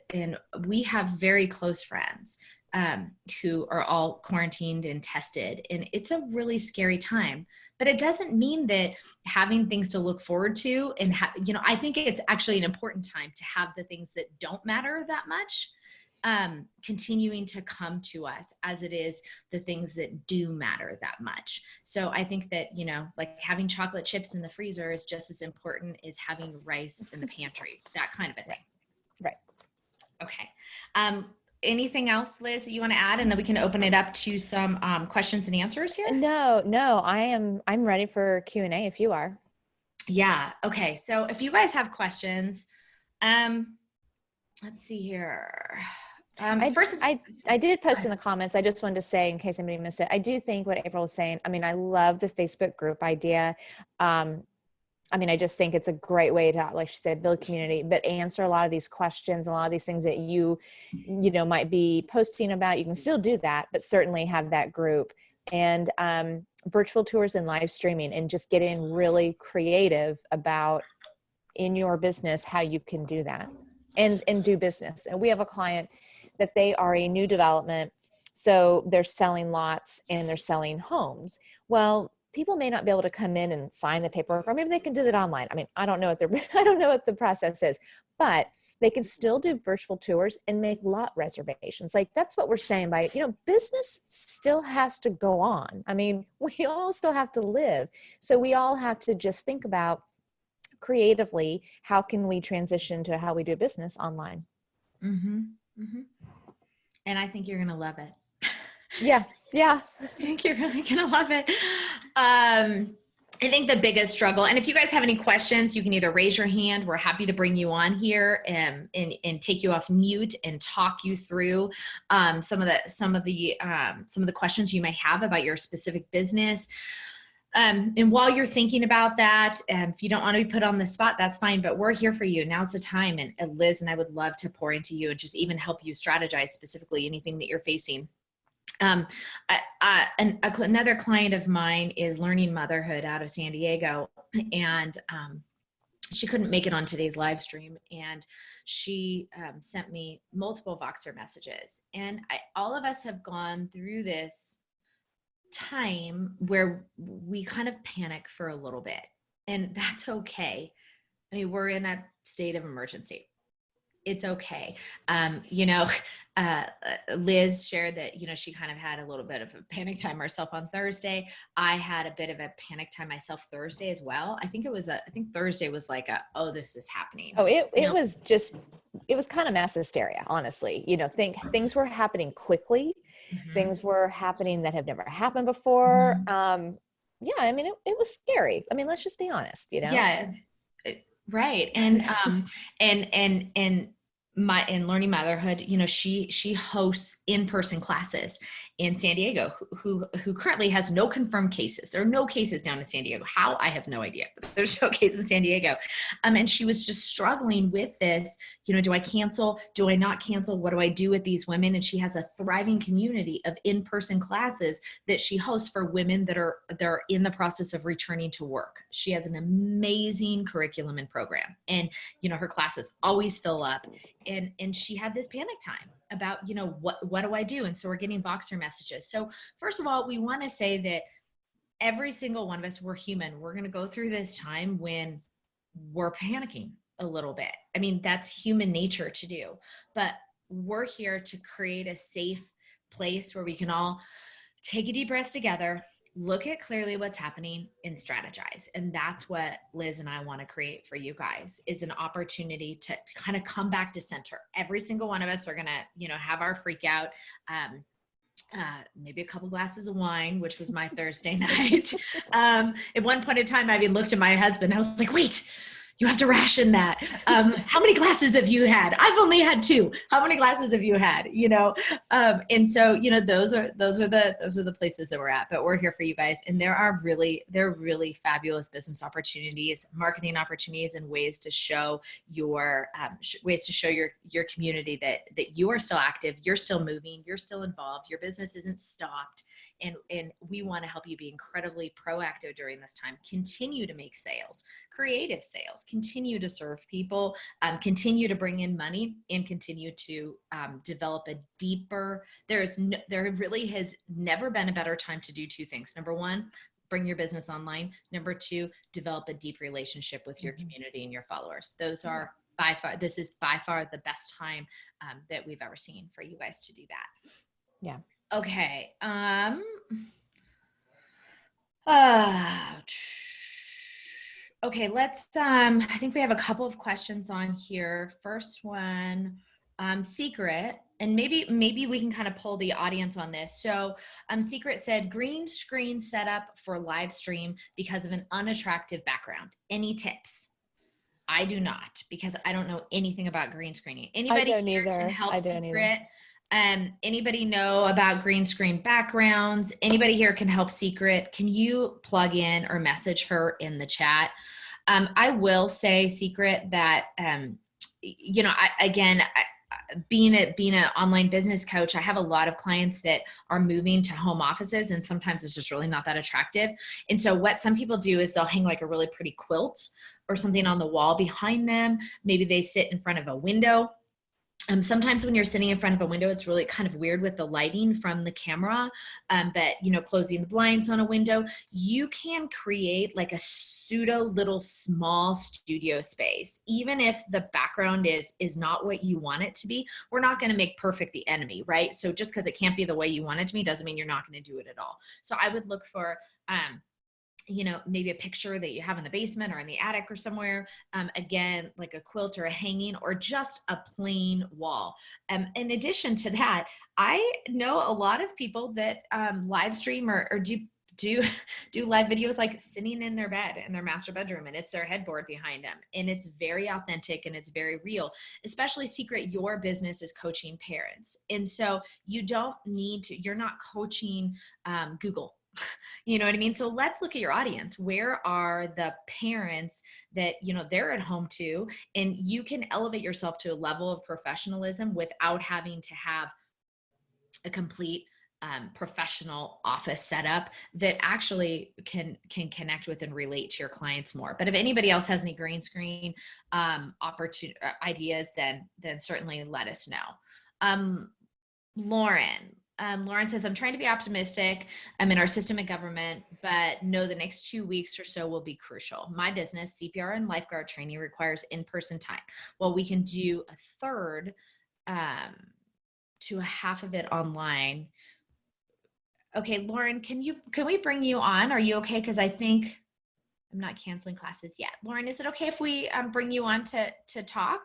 Speaker 1: we have very close friends who are all quarantined and tested. And it's a really scary time. But it doesn't mean that having things to look forward to and, I think it's actually an important time to have the things that don't matter that much continuing to come to us, as it is the things that do matter that much. So I think that, like having chocolate chips in the freezer is just as important as having rice in the pantry, that kind of a thing.
Speaker 2: Right.
Speaker 1: Okay. Anything else, Liz, that you want to add? And then we can open it up to some questions and answers here.
Speaker 2: No, I'm ready for Q&A if you are.
Speaker 1: Yeah. Okay. So if you guys have questions, let's see here.
Speaker 2: I did post in the comments. I just wanted to say, in case anybody missed it, I do think what April was saying, I love the Facebook group idea. I just think it's a great way to, like she said, build community, but answer a lot of these questions, a lot of these things that you might be posting about. You can still do that, but certainly have that group, and virtual tours and live streaming, and just getting really creative about in your business how you can do that and do business. And we have a client that they are a new development. So they're selling lots and they're selling homes. Well, people may not be able to come in and sign the paperwork, or maybe they can do that online. I don't know what the process is, but they can still do virtual tours and make lot reservations. Like, that's what we're saying by, business still has to go on. We all still have to live. So we all have to just think about creatively, how can we transition to how we do business online?
Speaker 1: Mm-hmm. Mm-hmm. And I think you're going to love it.
Speaker 2: Yeah. I
Speaker 1: think you're really going to love it. I think the biggest struggle, and if you guys have any questions, you can either raise your hand. We're happy to bring you on here and take you off mute and talk you through some of the questions you may have about your specific business. And while you're thinking about that, if you don't want to be put on the spot, that's fine, but we're here for you. Now's the time. And Liz and I would love to pour into you and just even help you strategize specifically anything that you're facing. Another client of mine is Learning Motherhood out of San Diego, and she couldn't make it on today's live stream, and she sent me multiple Voxer messages. And all of us have gone through this time where we kind of panic for a little bit, and that's okay. I mean, we're in a state of emergency. It's okay. Liz shared that, she kind of had a little bit of a panic time herself on Thursday. I had a bit of a panic time myself Thursday as well. I think Thursday was like oh, this is happening.
Speaker 2: Oh, it was kind of mass hysteria, honestly. Things were happening quickly. Mm-hmm. Things were happening that have never happened before. Mm-hmm. Yeah, I mean, it was scary. I mean, let's just be honest,
Speaker 1: Yeah, right. And in Learning Motherhood, she hosts in-person classes in San Diego, who currently has no confirmed cases. There are no cases down in San Diego. How? I have no idea, but there's no cases in San Diego. And she was just struggling with this, do I cancel? Do I not cancel? What do I do with these women? And she has a thriving community of in-person classes that she hosts for women that are in the process of returning to work. She has an amazing curriculum and program, and, her classes always fill up. And she had this panic time about, what do I do? And so we're getting Voxer messages. So first of all, we want to say that every single one of us, we're human. We're going to go through this time when we're panicking a little bit. I mean, that's human nature to do, but we're here to create a safe place where we can all take a deep breath together, look at clearly what's happening, and strategize. And that's what Liz and I want to create for you guys, is an opportunity to kind of come back to center. Every single one of us are going to, have our freak out. Maybe a couple glasses of wine, which was my Thursday night. At one point in time, I even looked at my husband. I was like, wait, you have to ration that. How many glasses have you had? I've only had 2. How many glasses have you had? And so, those are the places that we're at, but we're here for you guys. And there are really fabulous business opportunities, marketing opportunities, and ways to show your community that you are still active, you're still moving, you're still involved, your business isn't stopped. And we want to help you be incredibly proactive during this time. Continue to make sales, creative sales, continue to serve people, continue to bring in money, and continue to develop a deeper, there really has never been a better time to do 2 things. Number 1, bring your business online. Number 2, develop a deep relationship with your community and your followers. This is by far the best time that we've ever seen for you guys to do that.
Speaker 2: Yeah.
Speaker 1: Okay. Okay, let's, I think we have a couple of questions on here. First one, Secret, and maybe we can kind of pull the audience on this. So Secret said, green screen setup for live stream because of an unattractive background. Any tips? I do not, because I don't know anything about green screening. Anybody here can help Secret? Anybody know about green screen backgrounds? Anybody here can help Secret? Can you plug in or message her in the chat? I will say, Secret, that, being an online business coach, I have a lot of clients that are moving to home offices, and sometimes it's just really not that attractive. And so what some people do is they'll hang like a really pretty quilt or something on the wall behind them. Maybe they sit in front of a window. Sometimes when you're sitting in front of a window, it's really kind of weird with the lighting from the camera, but closing the blinds on a window, you can create like a pseudo little small studio space. Even if the background is not what you want it to be, we're not going to make perfect the enemy, right? So just because it can't be the way you want it to be doesn't mean you're not going to do it at all. So I would look for, maybe a picture that you have in the basement or in the attic or somewhere. Again, like a quilt or a hanging or just a plain wall. In addition to that, I know a lot of people that live stream or do live videos like sitting in their bed in their master bedroom, and it's their headboard behind them. And it's very authentic and it's very real. Especially Secret, your business is coaching parents. And so you don't need to, you're not coaching Google. You know what I mean? So let's look at your audience. Where are the parents that, they're at home too, and you can elevate yourself to a level of professionalism without having to have a complete professional office setup that actually can connect with and relate to your clients more. But if anybody else has any green screen ideas, then certainly let us know. Lauren says, I'm trying to be optimistic. I'm in our system of government, but know the next 2 weeks or so will be crucial. My business, CPR and lifeguard training, requires in-person time. Well, we can do a third to a half of it online. Okay, Lauren, can we bring you on? Are you okay? Because I think I'm not canceling classes yet. Lauren, is it okay if we bring you on to talk?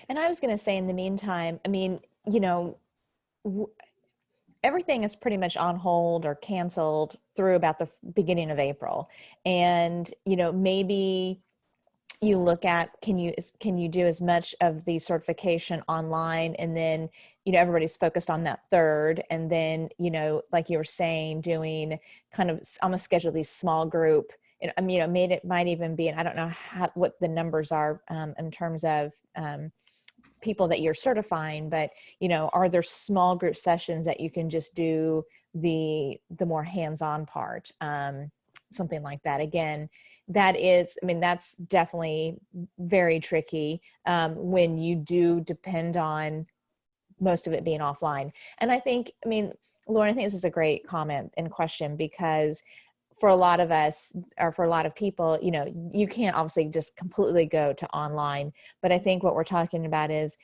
Speaker 2: And I was going to say, in the meantime, I mean, everything is pretty much on hold or canceled through about the beginning of April. And, maybe you look at, can you do as much of the certification online, and then, everybody's focused on that third. And then, like you were saying, doing kind of almost schedule these small group, it might even be, and I don't know what the numbers are in terms of people that you're certifying, but are there small group sessions that you can just do the more hands-on part, something like that. Again, that's definitely very tricky when you do depend on most of it being offline. And I think, Lauren, I think this is a great comment and question, because for a lot of us, or for a lot of people, you can't obviously just completely go to online. But I think what we're talking about is,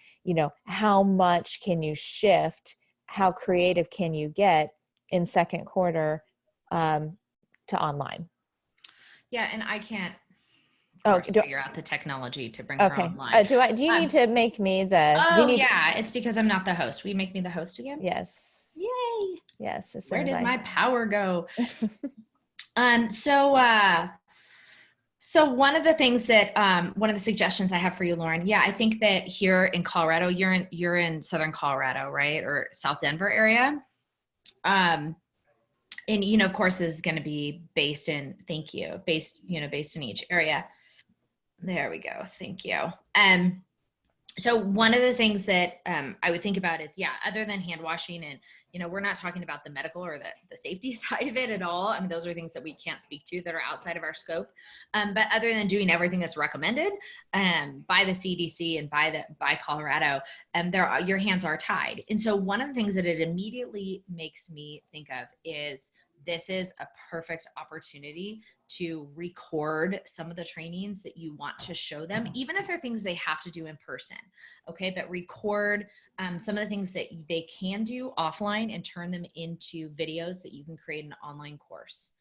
Speaker 2: how much can you shift? How creative can you get in second quarter to online?
Speaker 1: Yeah, and I can't figure out the technology to bring her online.
Speaker 2: Do you need to make me the?
Speaker 1: It's because I'm not the host. Will you make me the host again?
Speaker 2: Yes.
Speaker 1: Yay.
Speaker 2: Yes.
Speaker 1: Where did my power go? So one of the things that, one of the suggestions I have for you, Lauren, I think that here in Colorado, you're in Southern Colorado, right? Or South Denver area. And, of course, is going to be based in each area. There we go. Thank you. So one of the things that I would think about is, other than hand washing, and, we're not talking about the medical or the safety side of it at all. I mean, those are things that we can't speak to that are outside of our scope. But other than doing everything that's recommended by the CDC and by Colorado, your hands are tied. And so one of the things that it immediately makes me think of is, this is a perfect opportunity to record some of the trainings that you want to show them, even if they're things they have to do in person. Okay, but record some of the things that they can do offline and turn them into videos that you can create an online course.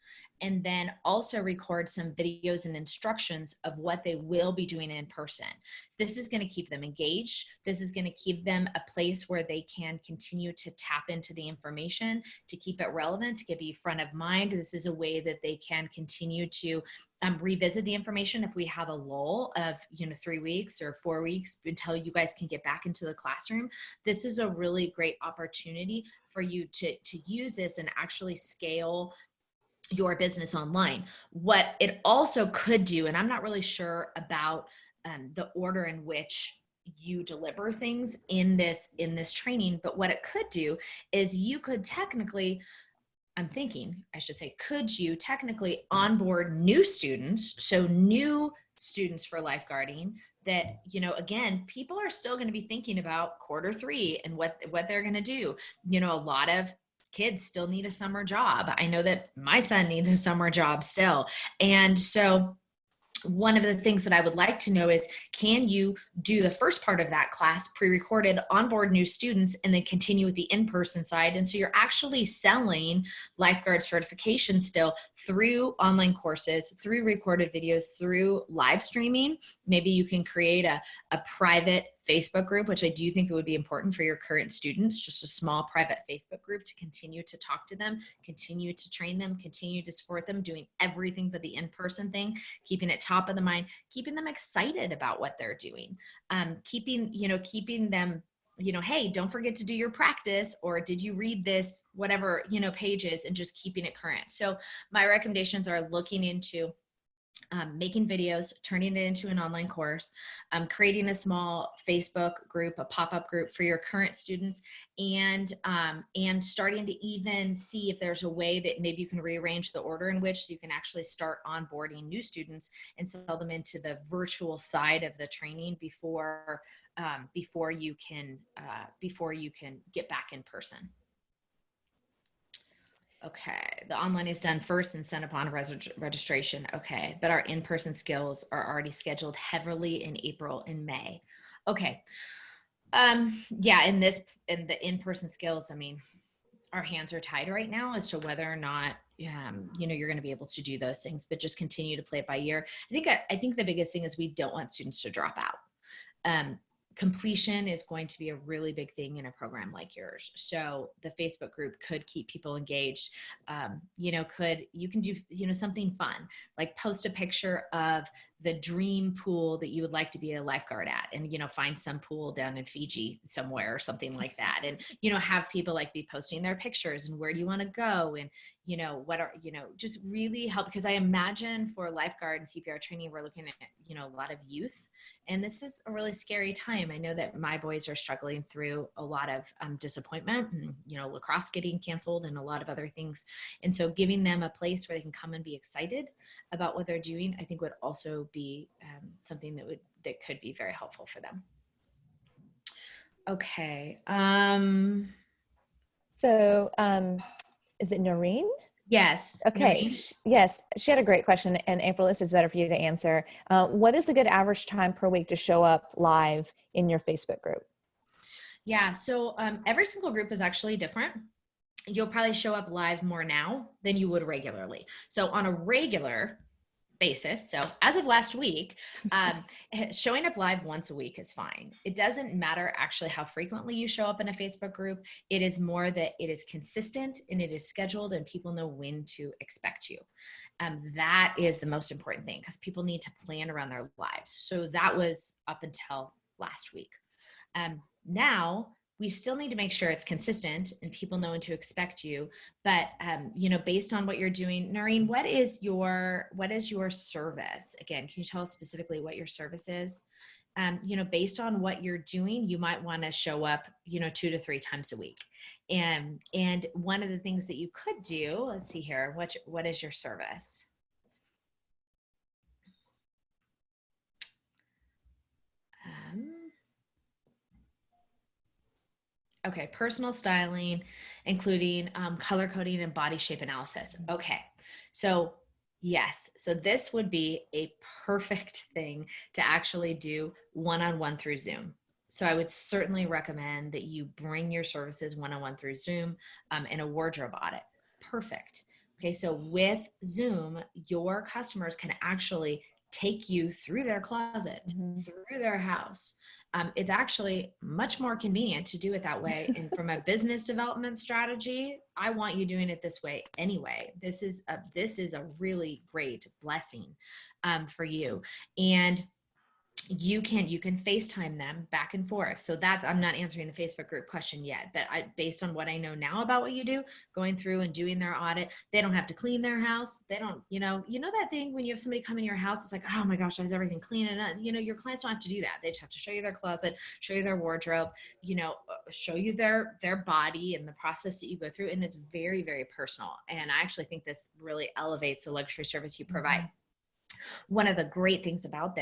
Speaker 1: And then also record some videos and instructions of what they will be doing in person. So this is going to keep them engaged. This is going to keep them a place where they can continue to tap into the information, to keep it relevant, to be front of mind. This is a way that they can continue to revisit the information if we have a lull of 3 weeks or 4 weeks until you guys can get back into the classroom. This is a really great opportunity for you to use this and actually scale your business online. What it also could do, and I'm not really sure about the order in which you deliver things in this training, but what it could do is you could technically, could you technically onboard new students? So new students for lifeguarding that, again, people are still going to be thinking about quarter 3 and what they're going to do. A lot of kids still need a summer job. I know that my son needs a summer job still. And so one of the things that I would like to know is, can you do the first part of that class pre-recorded, onboard new students, and then continue with the in-person side? And so you're actually selling lifeguard certification still through online courses, through recorded videos, through live streaming. Maybe you can create a private Facebook group, which I do think it would be important for your current students, just a small private Facebook group to continue to talk to them, continue to train them, continue to support them, doing everything but the in-person thing, keeping it top of the mind, keeping them excited about what they're doing, keeping them hey, don't forget to do your practice, or did you read this, whatever, pages, and just keeping it current. So my recommendations are looking into making videos, turning it into an online course, creating a small Facebook group, a pop-up group for your current students, and starting to even see if there's a way that maybe you can rearrange the order in which you can actually start onboarding new students and sell them into the virtual side of the training before you can get back in person. Okay, the online is done first and sent upon registration. Okay, but our in-person skills are already scheduled heavily in April and May. Okay, yeah, in the in-person skills, I mean, our hands are tied right now as to whether or not you're going to be able to do those things, but just continue to play it by ear. I think the biggest thing is we don't want students to drop out. Completion is going to be a really big thing in a program like yours. So the Facebook group could keep people engaged. You can do, something fun, like post a picture of the dream pool that you would like to be a lifeguard at, and, find some pool down in Fiji somewhere or something like that. And, have people like be posting their pictures and where do you want to go? And, just really help, because I imagine for lifeguard and CPR training, we're looking at, a lot of youth. And this is a really scary time. I know that my boys are struggling through a lot of disappointment, and, lacrosse getting canceled and a lot of other things. And so giving them a place where they can come and be excited about what they're doing, I think would also be something that could be very helpful for them. Okay.
Speaker 2: So is it Noreen?
Speaker 1: Yes.
Speaker 2: Okay. Yes. She had a great question. And April, this is better for you to answer. What is a good average time per week to show up live in your Facebook group?
Speaker 1: Yeah. So every single group is actually different. You'll probably show up live more now than you would regularly. So on a regular basis, so as of last week, showing up live once a week is fine. It doesn't matter actually how frequently you show up in a Facebook group. It is more that it is consistent and it is scheduled and people know when to expect you. That is the most important thing, because people need to plan around their lives. So that was up until last week. Now we still need to make sure it's consistent and people know when to expect you. But, based on what you're doing, Noreen, what is your service? Again, can you tell us specifically what your service is? Based on what you're doing, you might want to show up, 2 to 3 times a week. And one of the things that you could do, let's see here, what is your service? Okay, personal styling, including color coding and body shape analysis. Okay, so yes, so this would be a perfect thing to actually do one-on-one through Zoom. So I would certainly recommend that you bring your services one-on-one through Zoom in a wardrobe audit. Perfect. Okay, so with Zoom, your customers can actually take you through their closet, through their house. It's actually much more convenient to do it that way. And from a business development strategy, I want you doing it this way anyway. This is a really great blessing for you. And you can FaceTime them back and forth. So that, I'm not answering the Facebook group question yet, but based on what I know now about what you do, going through and doing their audit, they don't have to clean their house. They don't, that thing when you have somebody come in your house, it's like, oh my gosh, is everything clean? And your clients don't have to do that. They just have to show you their closet, show you their wardrobe, show you their body and the process that you go through. And it's very, very personal. And I actually think this really elevates the luxury service you provide. One of the great things about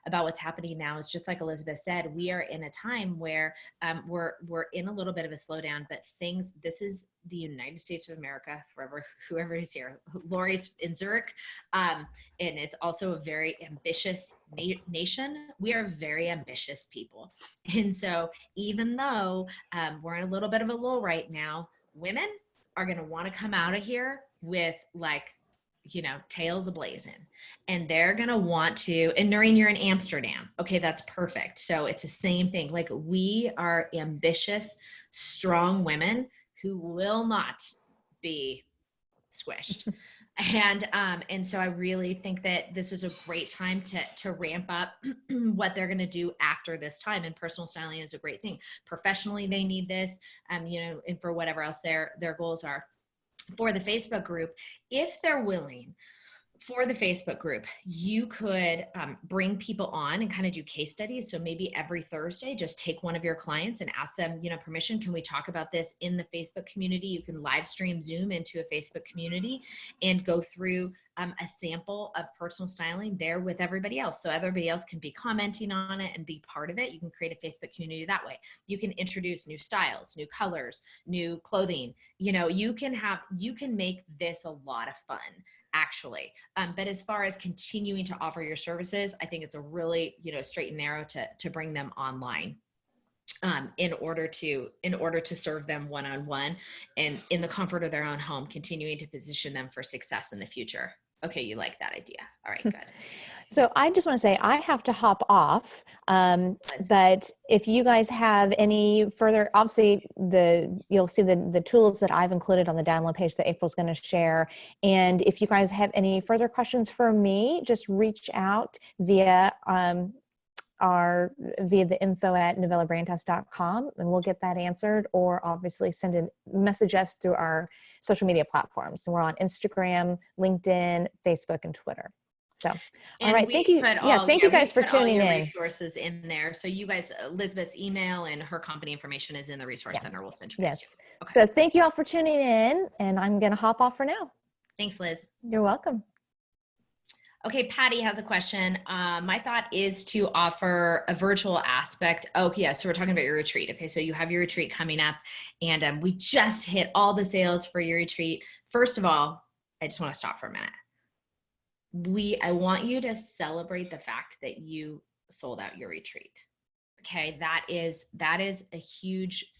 Speaker 1: what's happening now is, just like Elizabeth said, we are in a time where we're in a little bit of a slowdown, but this is the United States of America, whoever is here. Lori's in Zurich, and it's also a very ambitious nation. We are very ambitious people. And so even though we're in a little bit of a lull right now, women are going to want to come out of here with tails ablazing, and they're going to want to, and Noreen, you're in Amsterdam. Okay. That's perfect. So it's the same thing. Like, we are ambitious, strong women who will not be squished. And so I really think that this is a great time to ramp up what they're going to do after this time. And personal styling is a great thing. Professionally, they need this, and for whatever else their goals are. For the Facebook group, if they're willing, for the Facebook group, you could bring people on and kind of do case studies. So maybe every Thursday, just take one of your clients and ask them, permission. Can we talk about this in the Facebook community? You can live stream Zoom into a Facebook community and go through a sample of personal styling there with everybody else. So everybody else can be commenting on it and be part of it. You can create a Facebook community that way. You can introduce new styles, new colors, new clothing. You can make this a lot of fun, actually. But as far as continuing to offer your services, I think it's a really, straight and narrow to bring them online in order to serve them one-on-one and in the comfort of their own home, continuing to position them for success in the future. Okay, you like that idea. All right, good.
Speaker 2: So I just want to say I have to hop off, but if you guys have any further, obviously you'll see the tools that I've included on the download page that April's going to share. And if you guys have any further questions for me, just reach out via the info@novellabraintest.com and we'll get that answered, or obviously message us through our social media platforms. And we're on Instagram, LinkedIn, Facebook, and Twitter. So, all right. Thank you. Thank you guys for tuning in.
Speaker 1: Resources in there. So you guys, Elizabeth's email and her company information is in the resource center. We'll send you.
Speaker 2: Yes. Okay. So thank you all for tuning in, and I'm going to hop off for now.
Speaker 1: Thanks, Liz.
Speaker 2: You're welcome.
Speaker 1: Okay, Patty has a question. My thought is to offer a virtual aspect. Oh, yeah. So we're talking about your retreat. Okay, so you have your retreat coming up, and we just hit all the sales for your retreat. First of all, I just want to stop for a minute. I want you to celebrate the fact that you sold out your retreat. Okay, that is a huge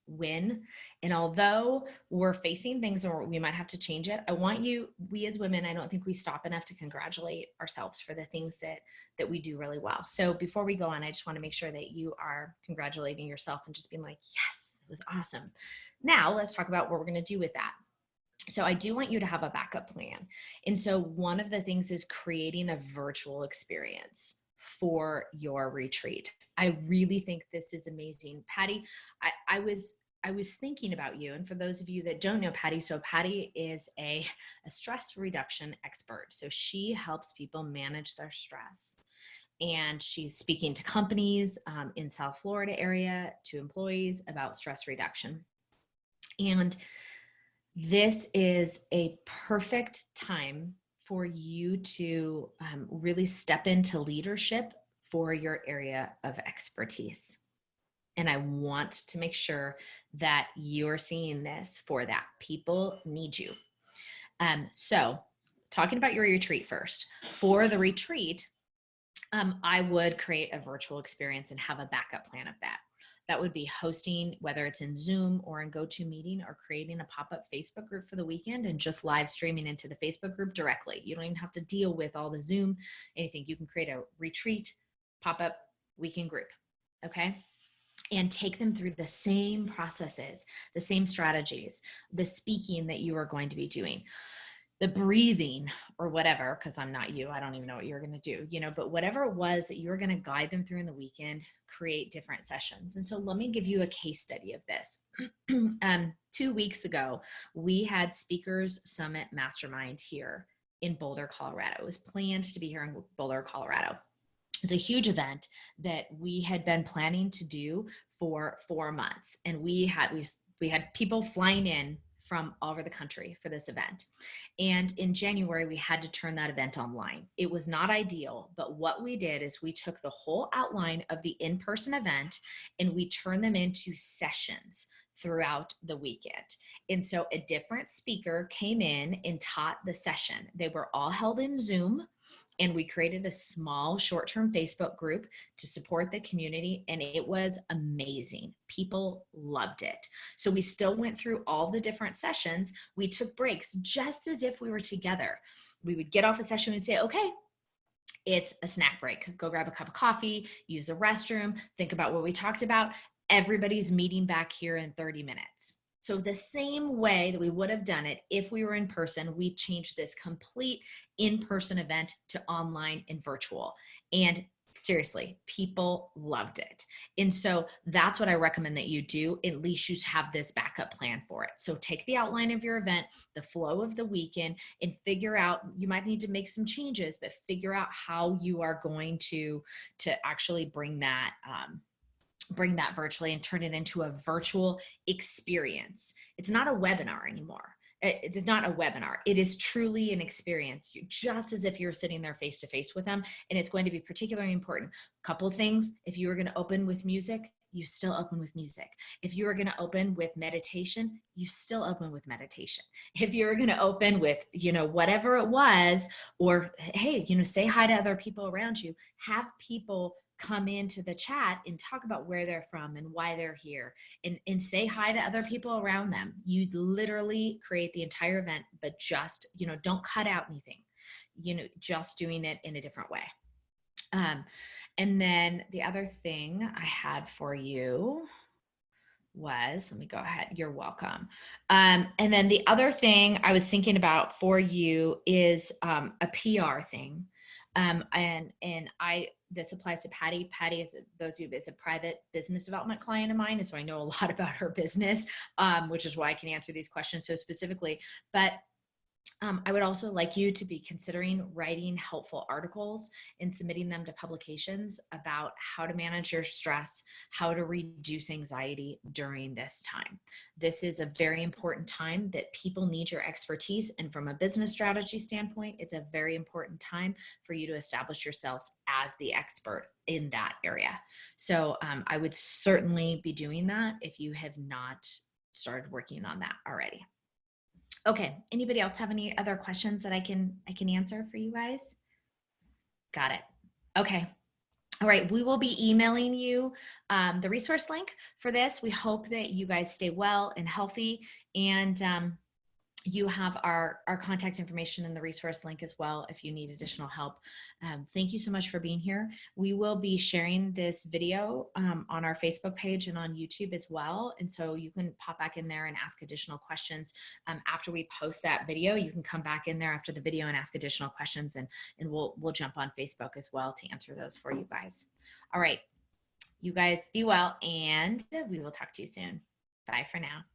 Speaker 1: win. And although we're facing things or we might have to change it, we as women, I don't think we stop enough to congratulate ourselves for the things that we do really well. So before we go on, I just want to make sure that you are congratulating yourself and just being like, yes, it was awesome. Now let's talk about what we're going to do with that. So I do want you to have a backup plan. And so one of the things is creating a virtual experience for your retreat. I really think this is amazing. Patty, I was thinking about you. And for those of you that don't know Patty, so Patty is a stress reduction expert. So she helps people manage their stress. And she's speaking to companies in South Florida area, to employees about stress reduction. And this is a perfect time for you to really step into leadership for your area of expertise. And I want to make sure that you're seeing this for that. People need you. So talking about your retreat first. For the retreat, I would create a virtual experience and have a backup plan of that. That would be hosting, whether it's in Zoom or in GoToMeeting, or creating a pop-up Facebook group for the weekend and just live streaming into the Facebook group directly. You don't even have to deal with all the Zoom, anything. You can create a retreat pop-up weekend group, okay? And take them through the same processes, the same strategies, the speaking that you are going to be doing, the breathing or whatever, because I'm not you, I don't even know what you're going to do, but whatever it was that you're going to guide them through in the weekend, create different sessions. And so let me give you a case study of this. 2 weeks ago, we had Speakers Summit Mastermind here in Boulder, Colorado. It was planned to be here in Boulder, Colorado. It was a huge event that we had been planning to do for 4 months. And we had people flying in from all over the country for this event. And in January, we had to turn that event online. It was not ideal, but what we did is we took the whole outline of the in-person event and we turned them into sessions throughout the weekend. And so a different speaker came in and taught the session. They were all held in Zoom. And we created a small short-term Facebook group to support the community. And it was amazing. People loved it. So we still went through all the different sessions. We took breaks just as if we were together. We would get off a session and say, okay, it's a snack break. Go grab a cup of coffee, use the restroom, think about what we talked about. Everybody's meeting back here in 30 minutes. So the same way that we would have done it if we were in person, we changed this complete in-person event to online and virtual. And seriously, people loved it. And so that's what I recommend that you do. At least you have this backup plan for it. So take the outline of your event, the flow of the weekend, and figure out, you might need to make some changes, but figure out how you are going to actually bring that virtually and turn it into a virtual experience. It's not a webinar anymore. It's not a webinar. It is truly an experience, just as if you're sitting there face to face with them. And it's going to be particularly important. Couple of things. If you were going to open with music, you still open with music. If you were going to open with meditation, you still open with meditation. If you were going to open with, whatever it was, or hey, say hi to other people around you, have people come into the chat and talk about where they're from and why they're here, and say hi to other people around them. You literally create the entire event, but just, don't cut out anything, just doing it in a different way. And then the other thing I had for you was, let me go ahead. You're welcome. And then the other thing I was thinking about for you is a PR thing. This applies to Patty. Patty is, those of you, is a private business development client of mine. And so I know a lot about her business, which is why I can answer these questions so specifically. But I would also like you to be considering writing helpful articles and submitting them to publications about how to manage your stress, how to reduce anxiety during this time. This is a very important time that people need your expertise. And from a business strategy standpoint, it's a very important time for you to establish yourselves as the expert in that area. So I would certainly be doing that if you have not started working on that already. Okay, anybody else have any other questions that I can answer for you guys? Got it. Okay. All right, we will be emailing you the resource link for this. We hope that you guys stay well and healthy, and you have our contact information in the resource link as well if you need additional help. Thank you so much for being here. We will be sharing this video on our Facebook page and on YouTube as well. And so you can pop back in there and ask additional questions. After we post that video, you can come back in there after the video and ask additional questions, and we'll jump on Facebook as well to answer those for you guys. All right, you guys be well, and we will talk to you soon. Bye for now.